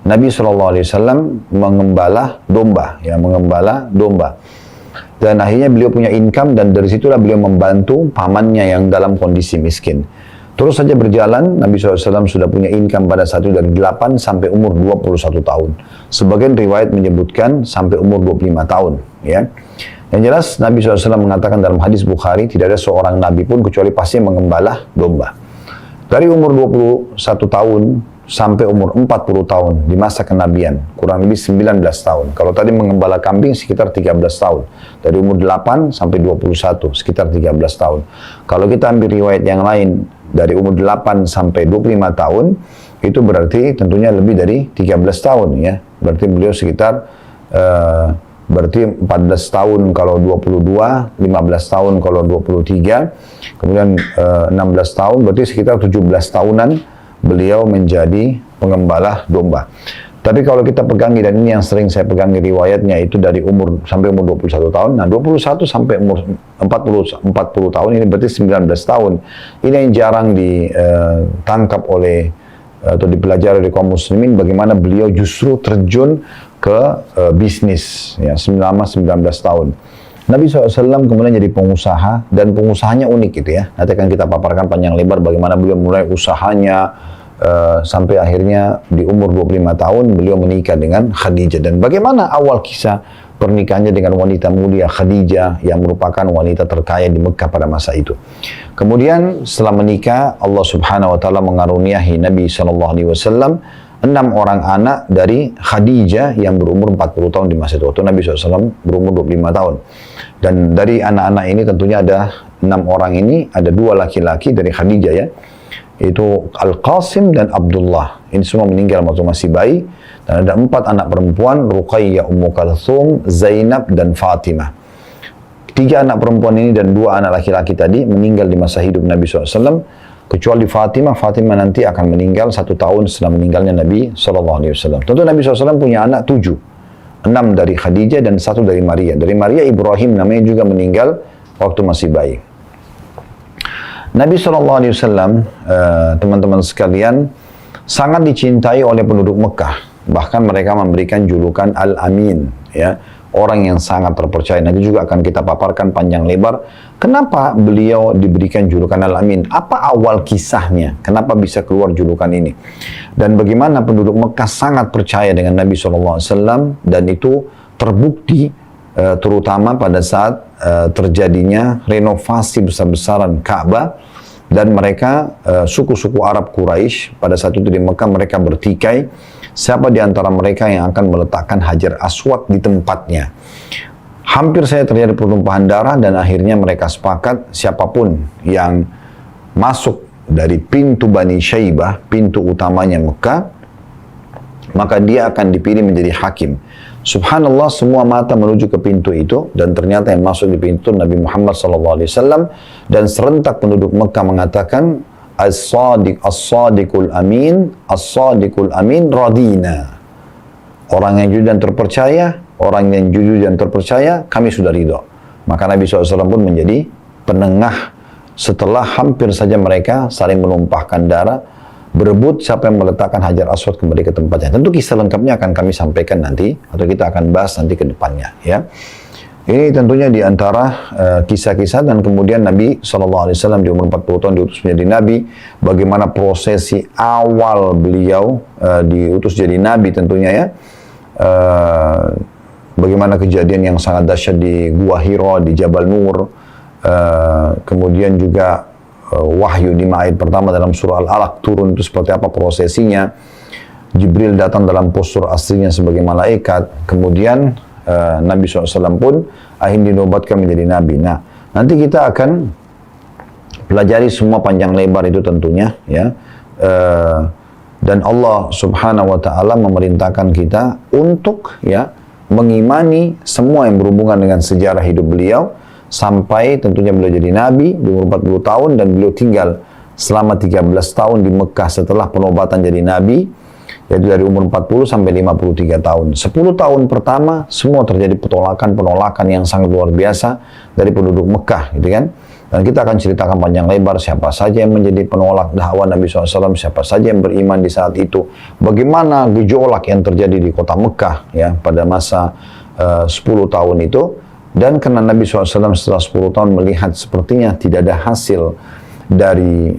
Nabi SAW mengembala domba, ya, mengembala domba. Dan akhirnya beliau punya income, dan dari situlah beliau membantu pamannya yang dalam kondisi miskin. Terus saja berjalan, Nabi SAW sudah punya income pada saat itu dari 8 sampai umur 21 tahun. Sebagian riwayat menyebutkan sampai umur 25 tahun. Ya. Yang jelas Nabi SAW mengatakan dalam hadis Bukhari, tidak ada seorang Nabi pun kecuali pasti mengembala domba. Dari umur 21 tahun sampai umur 40 tahun di masa kenabian, kurang lebih 19 tahun. Kalau tadi mengembala kambing sekitar 13 tahun. Dari umur 8 sampai 21, sekitar 13 tahun. Kalau kita ambil riwayat yang lain, dari umur 8 sampai 25 tahun, itu berarti tentunya lebih dari 13 tahun ya. Berarti beliau sekitar berarti 14 tahun kalau 22, 15 tahun kalau 23, kemudian 16 tahun, berarti sekitar 17 tahunan beliau menjadi pengembala domba. Tapi kalau kita pegangi, dan ini yang sering saya pegangi riwayatnya, itu dari umur sampai umur 21 tahun. Nah, 21 sampai umur 40 tahun, ini berarti 19 tahun. Ini yang jarang ditangkap oleh atau dipelajari oleh kaum muslimin, bagaimana beliau justru terjun ke bisnis ya, selama 19 tahun. Nabi SAW kemudian jadi pengusaha, dan pengusahanya unik gitu ya. Nanti akan kita paparkan panjang lebar bagaimana beliau mulai usahanya, sampai akhirnya di umur 25 tahun beliau menikah dengan Khadijah. Dan bagaimana awal kisah pernikahannya dengan wanita mulia Khadijah yang merupakan wanita terkaya di Mekah pada masa itu. Kemudian setelah menikah, Allah Subhanahu wa taala mengaruniahi Nabi SAW 6 orang anak dari Khadijah yang berumur 40 tahun di masa itu. Waktu Nabi SAW berumur 25 tahun. Dan dari anak-anak ini tentunya ada 6 orang ini, ada 2 laki-laki dari Khadijah ya, itu Al-Qasim dan Abdullah. Ini semua meninggal waktu masih bayi. Dan ada 4 anak perempuan, Ruqayyah, Ummu Kalthum, Zainab, dan Fatimah. 3 anak perempuan ini dan 2 anak laki-laki tadi meninggal di masa hidup Nabi SAW. Kecuali Fatimah, Fatimah nanti akan meninggal 1 tahun setelah meninggalnya Nabi SAW. Tentu Nabi SAW punya anak 7. 6 dari Khadijah dan 1 dari Maria. Dari Maria, Ibrahim namanya juga meninggal waktu masih bayi. Nabi SAW, teman-teman sekalian, sangat dicintai oleh penduduk Mekah. Bahkan mereka memberikan julukan Al-Amin, ya, orang yang sangat terpercaya. Nanti juga akan kita paparkan panjang lebar. Kenapa beliau diberikan julukan Al-Amin? Apa awal kisahnya? Kenapa bisa keluar julukan ini? Dan bagaimana penduduk Mekah sangat percaya dengan Nabi SAW, dan itu terbukti terutama pada saat terjadinya renovasi besar-besaran Ka'bah, dan mereka suku-suku Arab Quraisy pada saat itu di Mekah, mereka bertikai siapa di antara mereka yang akan meletakkan Hajar Aswad di tempatnya. Hampir saja terjadi pertumpahan darah, dan akhirnya mereka sepakat siapapun yang masuk dari pintu Bani Syaibah, pintu utamanya Mekah, maka dia akan dipilih menjadi hakim. Subhanallah, semua mata menuju ke pintu itu, dan ternyata yang masuk di pintu Nabi Muhammad SAW, dan serentak penduduk Mekah mengatakan As-Sadiqul Amin, As-Sadiqul Amin radina. Orang yang jujur dan terpercaya, orang yang jujur dan terpercaya, kami sudah ridho. Maka Nabi SAW pun menjadi penengah setelah hampir saja mereka saling menumpahkan darah, berebut siapa yang meletakkan Hajar Aswad kembali ke tempatnya. Tentu kisah lengkapnya akan kami sampaikan nanti, atau kita akan bahas nanti ke depannya ya. Ini tentunya di antara kisah-kisah. Dan kemudian Nabi SAW di umur 40 tahun diutus menjadi Nabi. Bagaimana prosesi awal beliau diutus jadi Nabi tentunya ya. Bagaimana kejadian yang sangat dahsyat di Gua Hira, di Jabal Nur. Kemudian juga wahyu di ayat pertama dalam surah Al-Alaq turun itu seperti apa prosesinya. Jibril datang dalam postur aslinya sebagai malaikat. Kemudian Nabi SAW pun akhirnya dinobatkan menjadi Nabi. Nah, nanti kita akan pelajari semua panjang lebar itu tentunya ya. Dan Allah Subhanahu wa taala memerintahkan kita untuk ya mengimani semua yang berhubungan dengan sejarah hidup beliau, sampai tentunya beliau jadi Nabi di umur 40 tahun, dan beliau tinggal selama 13 tahun di Mekah setelah penobatan jadi Nabi, yaitu dari umur 40 sampai 53 tahun. 10 tahun pertama semua terjadi penolakan yang sangat luar biasa dari penduduk Mekah gitu kan. Dan kita akan ceritakan panjang lebar siapa saja yang menjadi penolak dakwah Nabi SAW, siapa saja yang beriman di saat itu, bagaimana gejolak yang terjadi di kota Mekah ya pada masa 10 tahun itu. Dan karena Nabi SAW setelah 10 tahun melihat sepertinya tidak ada hasil dari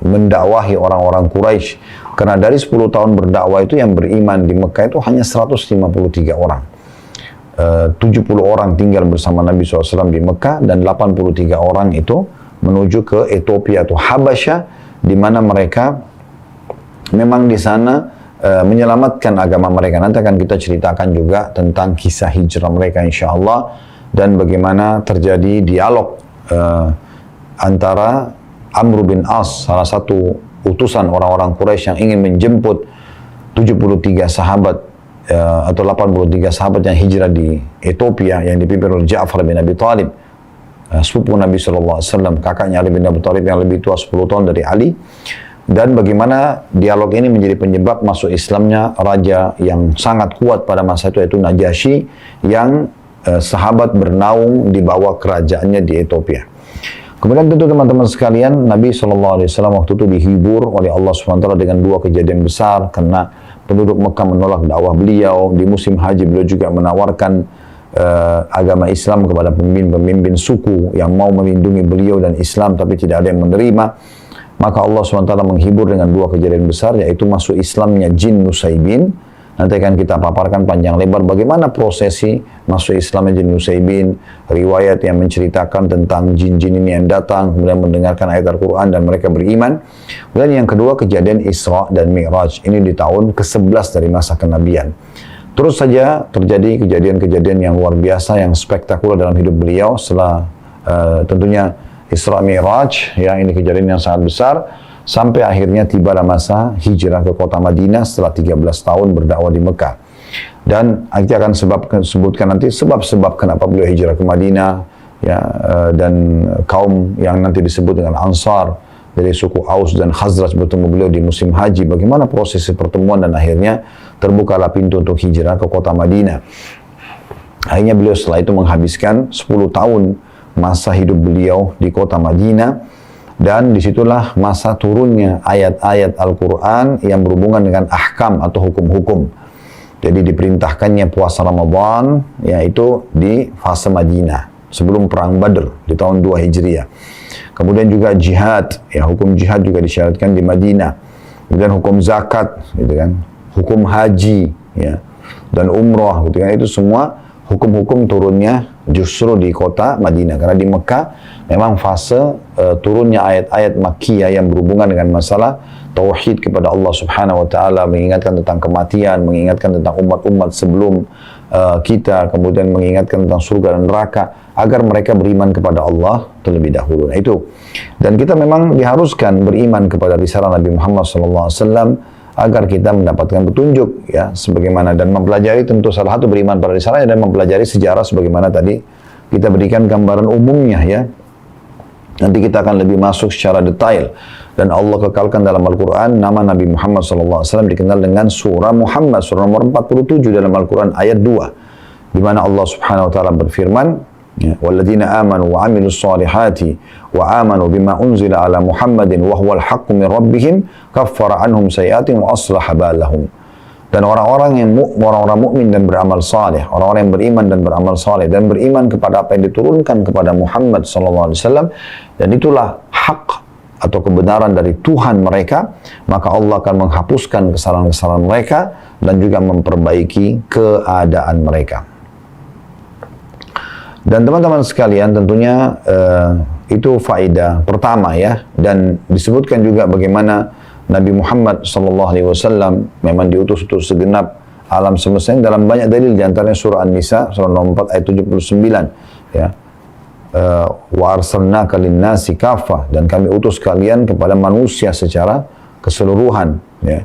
mendakwahi orang-orang Quraisy, karena dari 10 tahun berdakwah itu yang beriman di Mekah itu hanya 153 orang. 70 orang tinggal bersama Nabi SAW di Mekah, dan 83 orang itu menuju ke Ethiopia atau Habasyah, di mana mereka memang di sana menyelamatkan agama mereka. Nanti akan kita ceritakan juga tentang kisah hijrah mereka insya Allah, dan bagaimana terjadi dialog antara Amr bin As, salah satu utusan orang-orang Quraisy yang ingin menjemput 73 sahabat atau 83 sahabat yang hijrah di Ethiopia yang dipimpin oleh Ja'far bin Abi Thalib, sepupu Nabi SAW, kakaknya Ali bin Abi Thalib yang lebih tua 10 tahun dari Ali. Dan bagaimana dialog ini menjadi penyebab masuk Islamnya raja yang sangat kuat pada masa itu, yaitu Najasyi, yang sahabat bernaung di bawah kerajaannya di Ethiopia. Kemudian tentu teman-teman sekalian, Nabi SAW waktu itu dihibur oleh Allah SWT dengan dua kejadian besar, karena penduduk Mekah menolak dakwah beliau. Di musim haji beliau juga menawarkan agama Islam kepada pemimpin-pemimpin suku yang mau melindungi beliau dan Islam, tapi tidak ada yang menerima. Maka Allah SWT menghibur dengan dua kejadian besar, yaitu masuk Islamnya jin Nusaybin. Nanti akan kita paparkan panjang lebar bagaimana prosesi masuk Islamnya jin Nusaybin, riwayat yang menceritakan tentang jin-jin ini yang datang, kemudian mendengarkan ayat Al-Quran dan mereka beriman. Dan yang kedua, kejadian Isra dan Mi'raj. Ini di tahun ke-11 dari masa kenabian. Terus saja terjadi kejadian-kejadian yang luar biasa, yang spektakuler dalam hidup beliau setelah tentunya Isra Mi'raj, ya, ini kejadian yang sangat besar, sampai akhirnya tibalah masa hijrah ke kota Madinah setelah 13 tahun berdakwah di Mekah. Dan kita akan sebutkan nanti sebab-sebab kenapa beliau hijrah ke Madinah, ya, dan kaum yang nanti disebut dengan Ansar dari suku Aus dan Khazraj bertemu beliau di musim haji, bagaimana prosesi pertemuan dan akhirnya terbukalah pintu untuk hijrah ke kota Madinah. Akhirnya beliau setelah itu menghabiskan 10 tahun masa hidup beliau di kota Madinah, dan disitulah masa turunnya ayat-ayat Al-Quran yang berhubungan dengan ahkam atau hukum-hukum. Jadi diperintahkannya puasa Ramadan, yaitu di fase Madinah sebelum perang Badr di tahun 2 Hijriah. Kemudian juga jihad, ya, hukum jihad juga disyaratkan di Madinah. Kemudian hukum zakat, gitu kan, hukum haji, ya, dan umrah, gitu kan, itu semua hukum-hukum turunnya justru di kota Madinah. Karena di Mekah memang fase turunnya ayat-ayat Makkiyah yang berhubungan dengan masalah tauhid kepada Allah Subhanahu wa taala, mengingatkan tentang kematian, mengingatkan tentang umat-umat sebelum kita, kemudian mengingatkan tentang surga dan neraka agar mereka beriman kepada Allah terlebih dahulu. Nah, itu. Dan kita memang diharuskan beriman kepada risalah Nabi Muhammad SAW agar kita mendapatkan petunjuk, ya, sebagaimana, dan mempelajari, tentu salah satu beriman pada risalahnya dan mempelajari sejarah sebagaimana tadi kita berikan gambaran umumnya, ya. Nanti kita akan lebih masuk secara detail. Dan Allah kekalkan dalam Al-Quran nama Nabi Muhammad SAW dikenal dengan surah Muhammad, surah nomor 47 dalam Al-Quran ayat 2, di mana Allah Subhanahu wa taala berfirman, walladzina amanu wa amilus solihati wa amanu bima unzila ala Muhammadin wa huwal haqqu min rabbihim kaffara anhum sayiatin wa aslaha balahum. Dan orang-orang mukmin dan beramal saleh, orang-orang yang beriman dan beramal saleh dan beriman kepada apa yang diturunkan kepada Muhammad sallallahu alaihi wasallam, dan itulah hak atau kebenaran dari Tuhan mereka, maka Allah akan menghapuskan kesalahan-kesalahan mereka dan juga memperbaiki keadaan mereka. Dan teman-teman sekalian, tentunya itu faedah pertama, ya, dan disebutkan juga bagaimana Nabi Muhammad SAW memang diutus untuk segenap alam semesta dalam banyak dalil, diantaranya surah An-Nisa surah nomor 4 ayat 79, ya, wa arsalnaka lin-nasi kaffah, dan kami utus kalian kepada manusia secara keseluruhan, ya.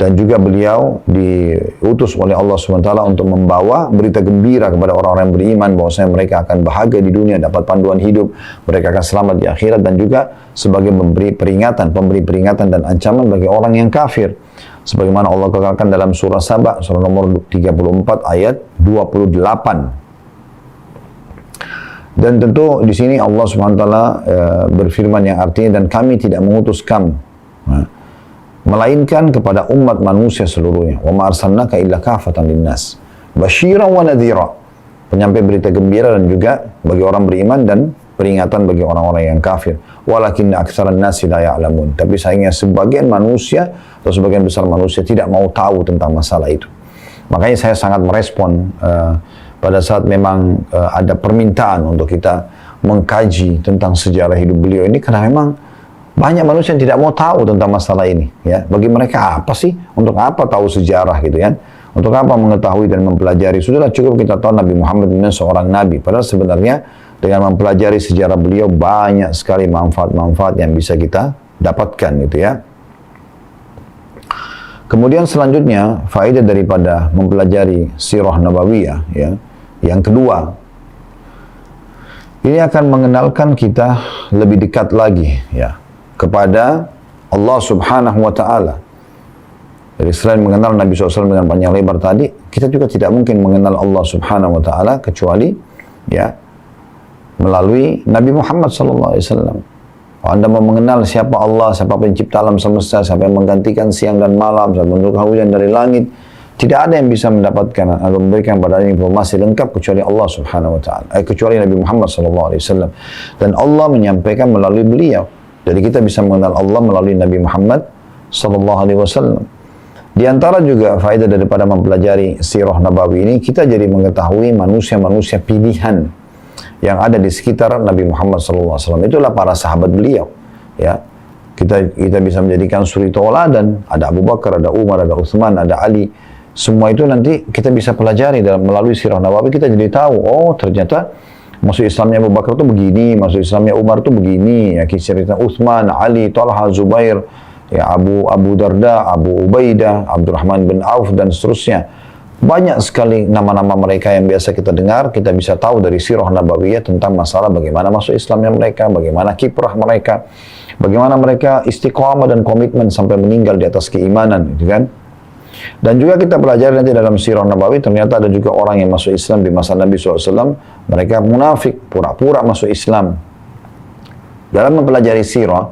Dan juga beliau diutus oleh Allah SWT untuk membawa berita gembira kepada orang-orang yang beriman bahwasanya mereka akan bahagia di dunia, dapat panduan hidup, mereka akan selamat di akhirat, dan juga sebagai pemberi peringatan dan ancaman bagi orang yang kafir. Sebagaimana Allah kekalkan dalam surah Saba, surah nomor 34 ayat 28. Dan tentu di sini Allah SWT berfirman yang artinya, dan kami tidak mengutus kamu melainkan kepada umat manusia seluruhnya. Wa ma arsalnaka illa kafatan linnas basyiran wa nadhira, penyampai berita gembira dan juga bagi orang beriman dan peringatan bagi orang-orang yang kafir. Walakinna aktsaran nasi la ya'lamun, tapi sayangnya sebagian manusia atau sebagian besar manusia tidak mau tahu tentang masalah itu. Makanya saya sangat merespon pada saat memang ada permintaan untuk kita mengkaji tentang sejarah hidup beliau ini, karena memang banyak manusia yang tidak mau tahu tentang masalah ini, ya. Bagi mereka apa sih? Untuk apa tahu sejarah, gitu kan? Untuk apa mengetahui dan mempelajari? Sudahlah, cukup kita tahu Nabi Muhammad ini seorang nabi. Padahal sebenarnya dengan mempelajari sejarah beliau banyak sekali manfaat-manfaat yang bisa kita dapatkan, gitu ya. Kemudian selanjutnya, faedah daripada mempelajari sirah nabawiyah, ya, yang kedua, ini akan mengenalkan kita lebih dekat lagi, ya, kepada Allah Subhanahu wa Ta'ala. Jadi selain mengenal Nabi SAW dengan panjang lebar tadi, kita juga tidak mungkin mengenal Allah Subhanahu wa Ta'ala kecuali, ya, melalui Nabi Muhammad SAW. Kalau Anda mau mengenal siapa Allah, siapa pencipta alam semesta, siapa yang menggantikan siang dan malam, siapa yang menurunkan hujan dari langit, tidak ada yang bisa mendapatkan atau memberikan pada informasi lengkap kecuali Allah Subhanahu wa Ta'ala, kecuali Nabi Muhammad SAW. Dan Allah menyampaikan melalui beliau. Jadi kita bisa mengenal Allah melalui Nabi Muhammad SAW. Di antara juga faedah daripada mempelajari sirah nabawi ini, kita jadi mengetahui manusia-manusia pilihan yang ada di sekitar Nabi Muhammad SAW. Itulah para sahabat beliau. Ya, kita bisa menjadikan suri tauladan. Ada Abu Bakar, ada Umar, ada Utsman, ada Ali. Semua itu nanti kita bisa pelajari melalui sirah nabawi. Kita jadi tahu, oh ternyata masuk Islamnya Abu Bakar itu begini, masuk Islamnya Umar itu begini. Ya, cerita Utsman, Ali, Talha, Zubair, ya, Abu Darda, Abu Ubaidah, Abdurrahman bin Auf, dan seterusnya. Banyak sekali nama-nama mereka yang biasa kita dengar, kita bisa tahu dari sirah nabawiyah tentang masalah bagaimana masuk Islamnya mereka, bagaimana kiprah mereka, bagaimana mereka istiqamah dan komitmen sampai meninggal di atas keimanan, gitu kan. Dan juga kita pelajari nanti dalam sirah nabawi, ternyata ada juga orang yang masuk Islam di masa Nabi SAW, mereka munafik, pura-pura masuk Islam. Dalam mempelajari sirah,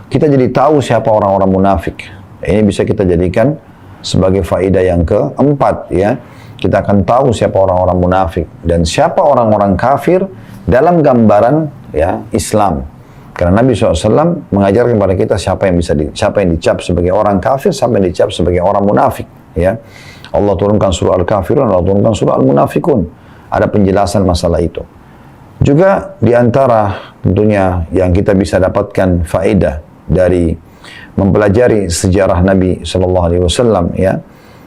kita jadi tahu siapa orang-orang munafik. Ini bisa kita jadikan sebagai faedah yang keempat, ya. Kita akan tahu siapa orang-orang munafik dan siapa orang-orang kafir dalam gambaran, ya, Islam. Karena Nabi SAW mengajarkan kepada kita siapa yang dicap sebagai orang kafir, siapa yang dicap sebagai orang munafik, ya. Allah turunkan surah Al-Kafirun, Allah turunkan surah Al-Munafikun. Ada penjelasan masalah itu. Juga di antara tentunya yang kita bisa dapatkan faedah dari mempelajari sejarah Nabi SAW, ya,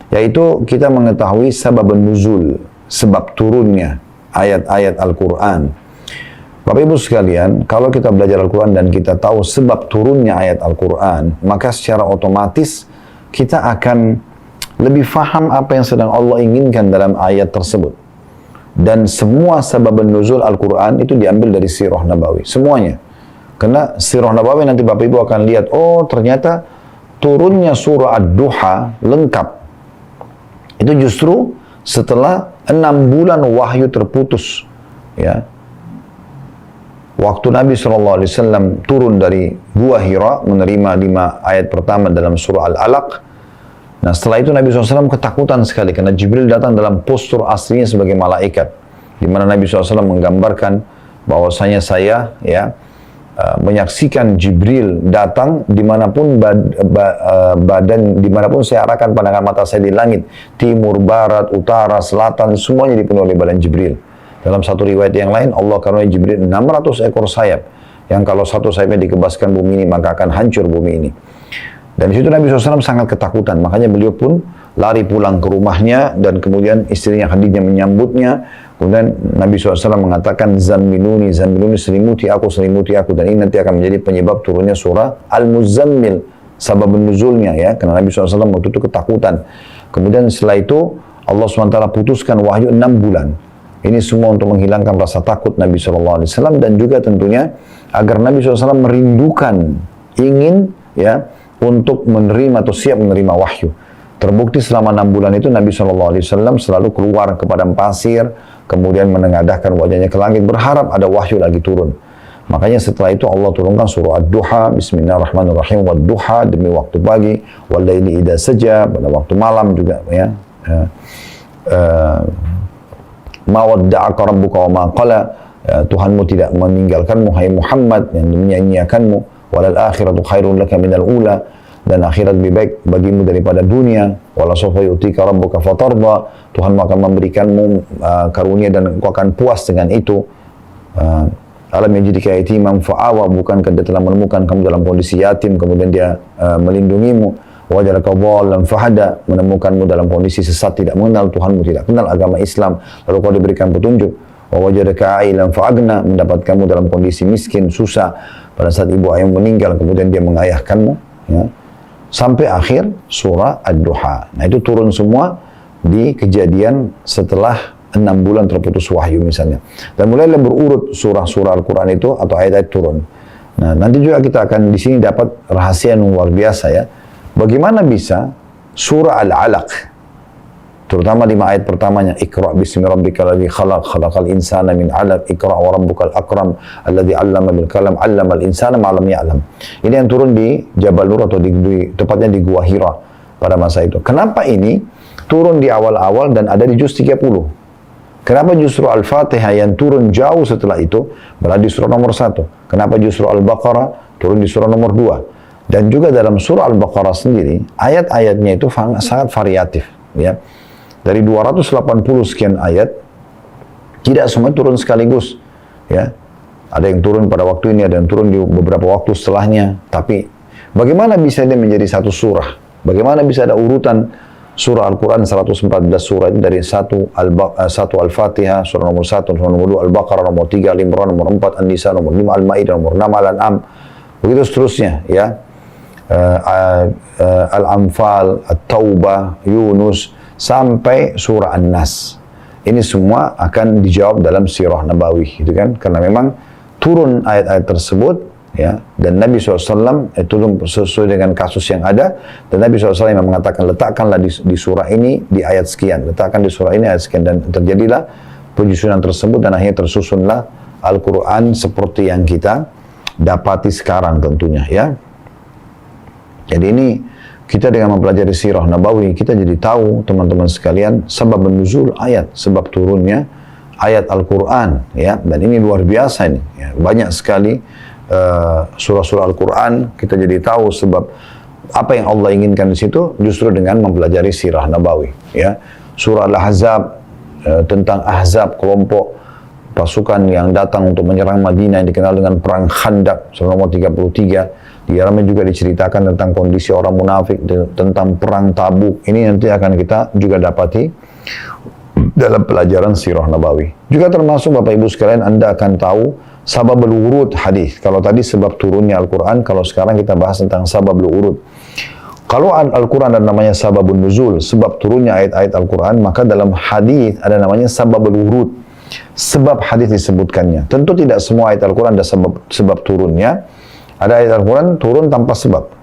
yaitu kita mengetahui sebab nuzul, sebab turunnya ayat-ayat Al-Quran. Bapak Ibu sekalian, kalau kita belajar Al-Quran dan kita tahu sebab turunnya ayat Al-Quran, maka secara otomatis kita akan lebih faham apa yang sedang Allah inginkan dalam ayat tersebut. Dan semua sebab nuzul Al-Quran itu diambil dari sirah nabawi, semuanya. Karena sirah nabawi nanti Bapak Ibu akan lihat, oh ternyata turunnya surah Ad-Duha lengkap. Itu justru setelah 6 bulan wahyu terputus. Ya. Waktu Nabi SAW turun dari Gua Hira, menerima 5 ayat pertama dalam surah Al-Alaq. Nah setelah itu Nabi SAW ketakutan sekali, karena Jibril datang dalam postur aslinya sebagai malaikat. Di mana Nabi SAW menggambarkan bahwasanya saya, ya, menyaksikan Jibril datang dimanapun dimanapun saya arahkan pandangan mata saya di langit, timur, barat, utara, selatan, semuanya dipenuhi oleh badan Jibril. Dalam satu riwayat yang lain, Allah karuniai Jibril 600 ekor sayap, yang kalau satu sayapnya dikebaskan bumi ini, maka akan hancur bumi ini. Dan di situ Nabi SAW sangat ketakutan, makanya beliau pun lari pulang ke rumahnya, dan kemudian istrinya Khadijah menyambutnya. Kemudian Nabi SAW mengatakan, Zammiluni, Zammiluni, selimuti aku, dan ini nanti akan menjadi penyebab turunnya surah Al-Muzammil, sabab nuzulnya, ya, karena Nabi SAW waktu itu ketakutan. Kemudian setelah itu Allah SWT putuskan wahyu 6 bulan. Ini semua untuk menghilangkan rasa takut Nabi SAW, dan juga tentunya agar Nabi SAW merindukan, ingin, ya, untuk menerima atau siap menerima wahyu. Terbukti selama 6 bulan itu Nabi SAW selalu keluar ke padang pasir, kemudian menengadahkan wajahnya ke langit, berharap ada wahyu lagi turun. Makanya setelah itu Allah turunkan surah Ad-Duha, Bismillahirrahmanirrahim, Wad-Duha, demi waktu pagi, Wal-Laili idza saja, pada waktu malam juga, ya. Ma wadda'aka rabbuka wa ma qala, Tuhanmu tidak meninggalkanmu, hai Muhammad, yang menyanyiakanmu, walal akhiratu khairun laka minal ula, dan akhirat lebih baik bagimu daripada dunia. Wala sawfa yu'tika rabbuka fatarda, Tuhanmu akan memberikanmu karunia dan engkau akan puas dengan itu. Alam yajidika yatiman fa'awa, bukankah dia telah menemukan kamu dalam kondisi yatim, kemudian dia melindungimu. Wajadaka dhallan fahada, menemukanmu dalam kondisi sesat, tidak mengenal Tuhanmu, tidak kenal agama Islam, lalu kau diberikan petunjuk. Wajadaka ailan fa'agna, mendapatkanmu dalam kondisi miskin, susah, pada saat ibu ayahmu meninggal, kemudian dia mengayahkanmu, ya. sampai akhir surah Ad-Duha. Nah itu turun semua di kejadian setelah 6 bulan terputus wahyu misalnya. Dan mulailah berurut surah-surah Al-Quran itu atau ayat-ayat turun. Nah nanti juga kita akan di sini dapat rahasia yang luar biasa ya. Bagaimana bisa surah Al-Alaq, terutama 5 ayat pertamanya, Iqra' bismi rabbikal ladzi khalaq, khalaqal insana min 'alaq, Iqra' wa rabbukal akram, alladzi 'allama bil qalam, 'allamal insana ma lam ya'lam. Ini yang turun di Jabal Nur atau tepatnya di Gua Hira pada masa itu. Kenapa ini turun di awal-awal dan ada di juz 30? Kenapa justru Al-Fatihah yang turun jauh setelah itu berada di surah nomor 1? Kenapa justru Al-Baqarah turun di surah nomor 2? Dan juga dalam surah Al-Baqarah sendiri, ayat-ayatnya itu sangat variatif. Ya. Dari 280 sekian ayat, tidak semua turun sekaligus. Ya. Ada yang turun pada waktu ini, ada yang turun di beberapa waktu setelahnya. Tapi bagaimana bisa dia menjadi satu surah? Bagaimana bisa ada urutan surah Al-Quran 114 surah itu dari satu Al-Fatihah, surah nomor 1, surah nomor 2, Al-Baqarah nomor 3, Al-Imran nomor 4, An-Nisa nomor 5, Al-Ma'idah nomor 6, Al-An'am. Begitu seterusnya, ya. Al-Anfal, At-Taubah, Yunus, sampai surah An-Nas. Ini semua akan dijawab dalam sirah Nabawi, gitu kan? Karena memang turun ayat-ayat tersebut, ya, dan Nabi SAW itu sesuai dengan kasus yang ada, dan Nabi SAW yang mengatakan letakkanlah di surah ini di ayat sekian, letakkan di surah ini ayat sekian, dan terjadilah penyusunan tersebut, dan akhirnya tersusunlah Al-Quran seperti yang kita dapati sekarang tentunya, ya. Jadi ini kita dengan mempelajari sirah Nabawi, kita jadi tahu teman-teman sekalian sebab nuzul ayat, sebab turunnya ayat Al-Quran, ya. Dan ini luar biasa ini, ya. Banyak sekali surah-surah Al-Quran kita jadi tahu sebab apa yang Allah inginkan di situ justru dengan mempelajari sirah Nabawi, ya. Surah Al-Ahzab tentang Ahzab, kelompok pasukan yang datang untuk menyerang Madinah yang dikenal dengan perang Khandaq, surah nomor 33. Di dalamnya juga diceritakan tentang kondisi orang munafik, tentang perang Tabuk. Ini nanti akan kita juga dapati dalam pelajaran sirah Nabawi. Juga termasuk Bapak Ibu sekalian, Anda akan tahu sababul wurud hadis. Kalau tadi sebab turunnya Al-Quran, kalau sekarang kita bahas tentang sababul wurud. Kalau Al-Quran ada namanya sababun nuzul, sebab turunnya ayat-ayat Al-Quran, maka dalam hadis ada namanya sababul wurud, sebab hadis disebutkannya. Tentu tidak semua ayat Al-Quran ada sebab turunnya. Ada ayat Al-Quran turun tanpa sebab.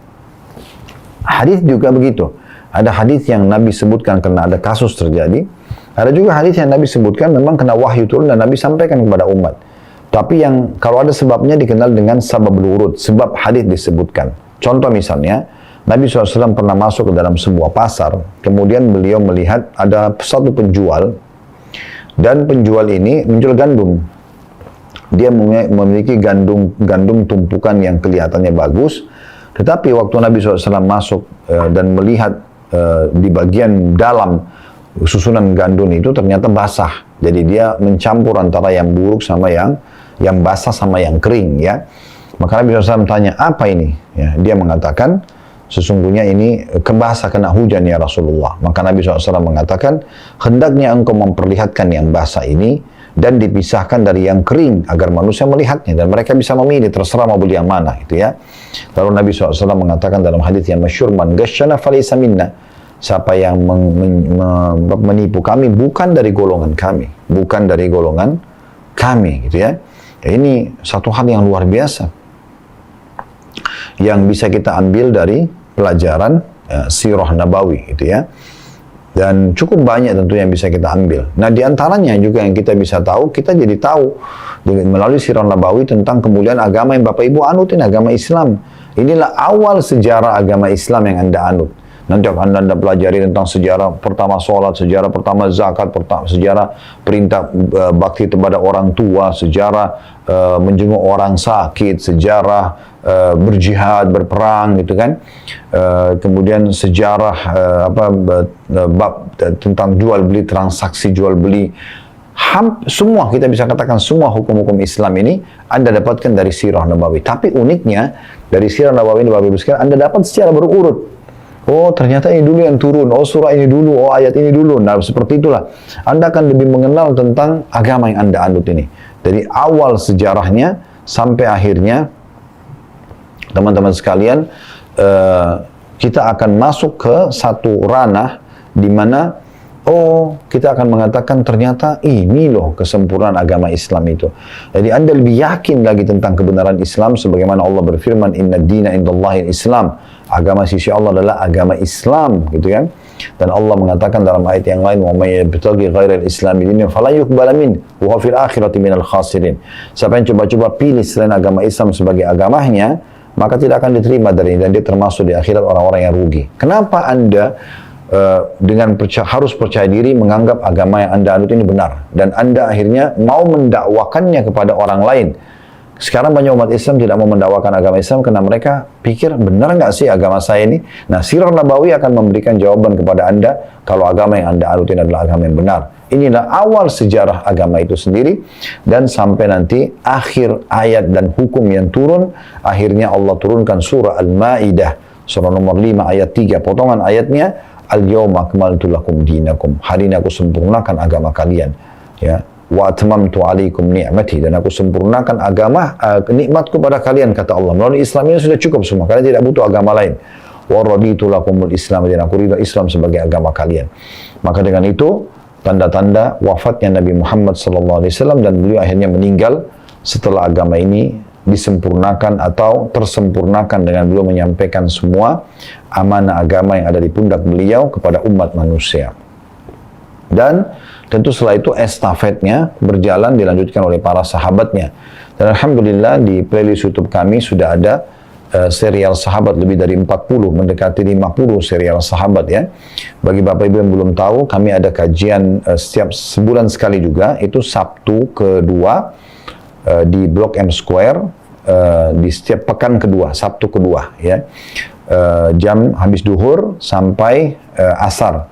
Hadis juga begitu. Ada hadis yang Nabi sebutkan karena ada kasus terjadi. Ada juga hadis yang Nabi sebutkan memang kena wahyu turun dan Nabi sampaikan kepada umat. Tapi yang kalau ada sebabnya dikenal dengan sababul wurud, sebab hadis disebutkan. Contoh misalnya, Nabi SAW pernah masuk ke dalam sebuah pasar, kemudian beliau melihat ada satu penjual, dan penjual ini menjual gandum. Dia memiliki gandum tumpukan yang kelihatannya bagus, tetapi waktu Nabi SAW masuk dan melihat di bagian dalam susunan gandum itu ternyata basah. Jadi dia mencampur antara yang buruk sama yang basah sama yang kering, ya. Maka Nabi SAW tanya, apa ini? Ya, dia mengatakan, sesungguhnya ini kebasah kena hujan ya Rasulullah. Maka Nabi SAW mengatakan, hendaknya engkau memperlihatkan yang basah ini dan dipisahkan dari yang kering agar manusia melihatnya dan mereka bisa memilih, terserah mau beli yang mana, gitu ya. Lalu Nabi SAW mengatakan dalam hadis yang masyhur, man ghasyana falaysa minna, siapa yang menipu kami bukan dari golongan kami, bukan dari golongan kami, gitu ya. Ini satu hal yang luar biasa yang bisa kita ambil dari pelajaran sirah Nabawi, gitu ya. Dan cukup banyak tentu yang bisa kita ambil. Nah, diantaranya juga yang kita bisa tahu, kita jadi tahu melalui sirah Nabawi tentang kemuliaan agama yang Bapak Ibu anutin, agama Islam. Inilah awal sejarah agama Islam yang Anda anut. Nanti akan Anda pelajari tentang sejarah pertama sholat, sejarah pertama zakat, sejarah perintah bakti kepada orang tua, sejarah menjenguk orang sakit, sejarah berjihad, berperang, gitu kan. Kemudian sejarah bab tentang jual beli, transaksi jual beli. Semua kita bisa katakan semua hukum-hukum Islam ini Anda dapatkan dari sirah Nabawi. Tapi uniknya dari sirah Nabawi ini Bapak Ibu sekalian, Anda dapat secara berurut. Oh, ternyata ini dulu yang turun. Oh, surah ini dulu. Oh, ayat ini dulu. Nah, seperti itulah. Anda akan lebih mengenal tentang agama yang Anda anut ini. Dari awal sejarahnya sampai akhirnya, teman-teman sekalian, kita akan masuk ke satu ranah di mana kita akan mengatakan ternyata ini loh kesempurnaan agama Islam itu. Jadi Anda lebih yakin lagi tentang kebenaran Islam sebagaimana Allah berfirman, "Inna dina indallahi Islam." Agama sisi Allah adalah agama Islam, gitu kan? Dan Allah mengatakan dalam ayat yang lain, "Wa may yabtaghi ghairal islami dinan fala yuqbal min wa huwa fil akhirati minal khasirin." Siapa yang coba-coba pilih selain agama Islam sebagai agamanya, maka tidak akan diterima dari dan dia termasuk di akhirat orang-orang yang rugi. Kenapa Anda harus percaya diri menganggap agama yang Anda anut ini benar dan Anda akhirnya mau mendakwakannya kepada orang lain? Sekarang banyak umat Islam tidak mau mendakwakan agama Islam karena mereka pikir benar nggak sih agama saya ini? Nah, Sirah Nabawi akan memberikan jawaban kepada Anda kalau agama yang Anda anut ini adalah agama yang benar. Inilah awal sejarah agama itu sendiri dan sampai nanti akhir ayat dan hukum yang turun, akhirnya Allah turunkan surah Al-Maidah, surah nomor 5 ayat 3, potongan ayatnya, "Al-yawma akmaltu lakum dinakum." Hari ini aku sempurnakan agama kalian. Ya. "Wa atmamtu alaikum ni'mati." Dan aku sempurnakan agama nikmatku pada kalian, kata Allah. Melalui Islam ini sudah cukup semua. Kalian tidak butuh agama lain. "Wa raditu lakumul Islam." Dan aku ridha Islam sebagai agama kalian. Maka dengan itu tanda-tanda wafatnya Nabi Muhammad SAW dan beliau akhirnya meninggal setelah agama ini disempurnakan atau tersempurnakan dengan beliau menyampaikan semua amanah agama yang ada di pundak beliau kepada umat manusia. Dan tentu setelah itu estafetnya berjalan dilanjutkan oleh para sahabatnya. Dan Alhamdulillah di playlist YouTube kami sudah ada serial sahabat lebih dari 40, mendekati 50 serial sahabat ya. Bagi Bapak Ibu yang belum tahu, kami ada kajian setiap sebulan sekali juga, itu Sabtu kedua di Blok M Square di setiap pekan kedua, Sabtu kedua ya. Jam habis duhur sampai asar.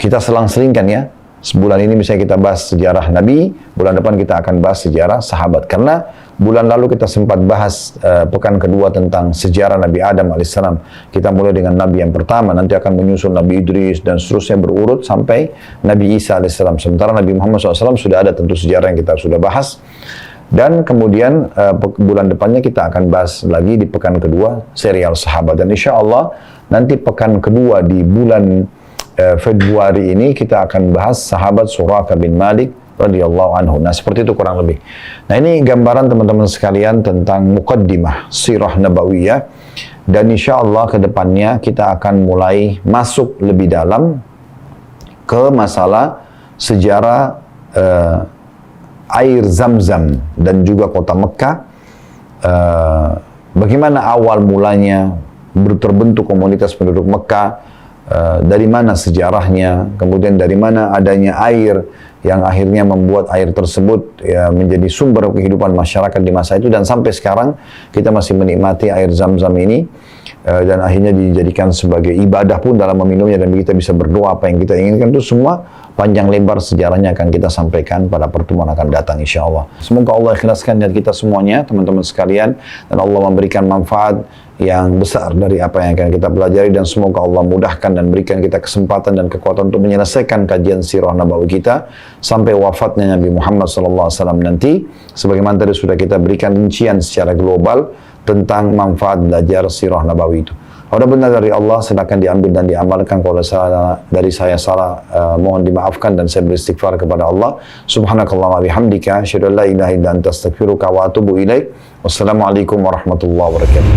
Kita selang-selingkan ya. Sebulan ini misalnya kita bahas sejarah Nabi, bulan depan kita akan bahas sejarah sahabat. Karena bulan lalu kita sempat bahas pekan kedua tentang sejarah Nabi Adam alaihissalam. Kita mulai dengan Nabi yang pertama, nanti akan menyusul Nabi Idris dan seterusnya berurut sampai Nabi Isa alaihissalam. Sementara Nabi Muhammad SAW sudah ada tentu sejarah yang kita sudah bahas. Dan kemudian bulan depannya kita akan bahas lagi di pekan kedua serial sahabat. Dan insya Allah nanti pekan kedua di bulan Februari ini kita akan bahas sahabat Suraqah bin Malik radhiyallahu anhu. Nah, seperti itu kurang lebih. Nah, ini gambaran teman-teman sekalian tentang muqaddimah Sirah Nabawiyah. Dan insya Allah ke depannya kita akan mulai masuk lebih dalam ke masalah sejarah air Zam-Zam dan juga kota Mekah. Bagaimana awal mulanya terbentuk komunitas penduduk Mekah, dari mana sejarahnya, kemudian dari mana adanya air yang akhirnya membuat air tersebut ya, menjadi sumber kehidupan masyarakat di masa itu, dan sampai sekarang kita masih menikmati air Zam-Zam ini dan akhirnya dijadikan sebagai ibadah pun dalam meminumnya, dan kita bisa berdoa apa yang kita inginkan. Itu semua panjang lebar sejarahnya akan kita sampaikan pada pertemuan akan datang insya Allah. Semoga Allah ikhlaskan niat kita semuanya teman-teman sekalian, dan Allah memberikan manfaat yang besar dari apa yang akan kita pelajari, dan semoga Allah mudahkan dan berikan kita kesempatan dan kekuatan untuk menyelesaikan kajian sirah nabawi kita sampai wafatnya Nabi Muhammad SAW nanti, sebagaimana tadi sudah kita berikan rincian secara global tentang manfaat belajar sirah nabawi itu. Kalau benar dari Allah, silakan diambil dan diamalkan. Kalau dari saya salah, mohon dimaafkan dan saya beristighfar kepada Allah. Subhanakallahumma bihamdika, asyhadu an la ilaha illa anta, astaghfiruka wa atubu ilaik. Wassalamualaikum warahmatullahi wabarakatuh.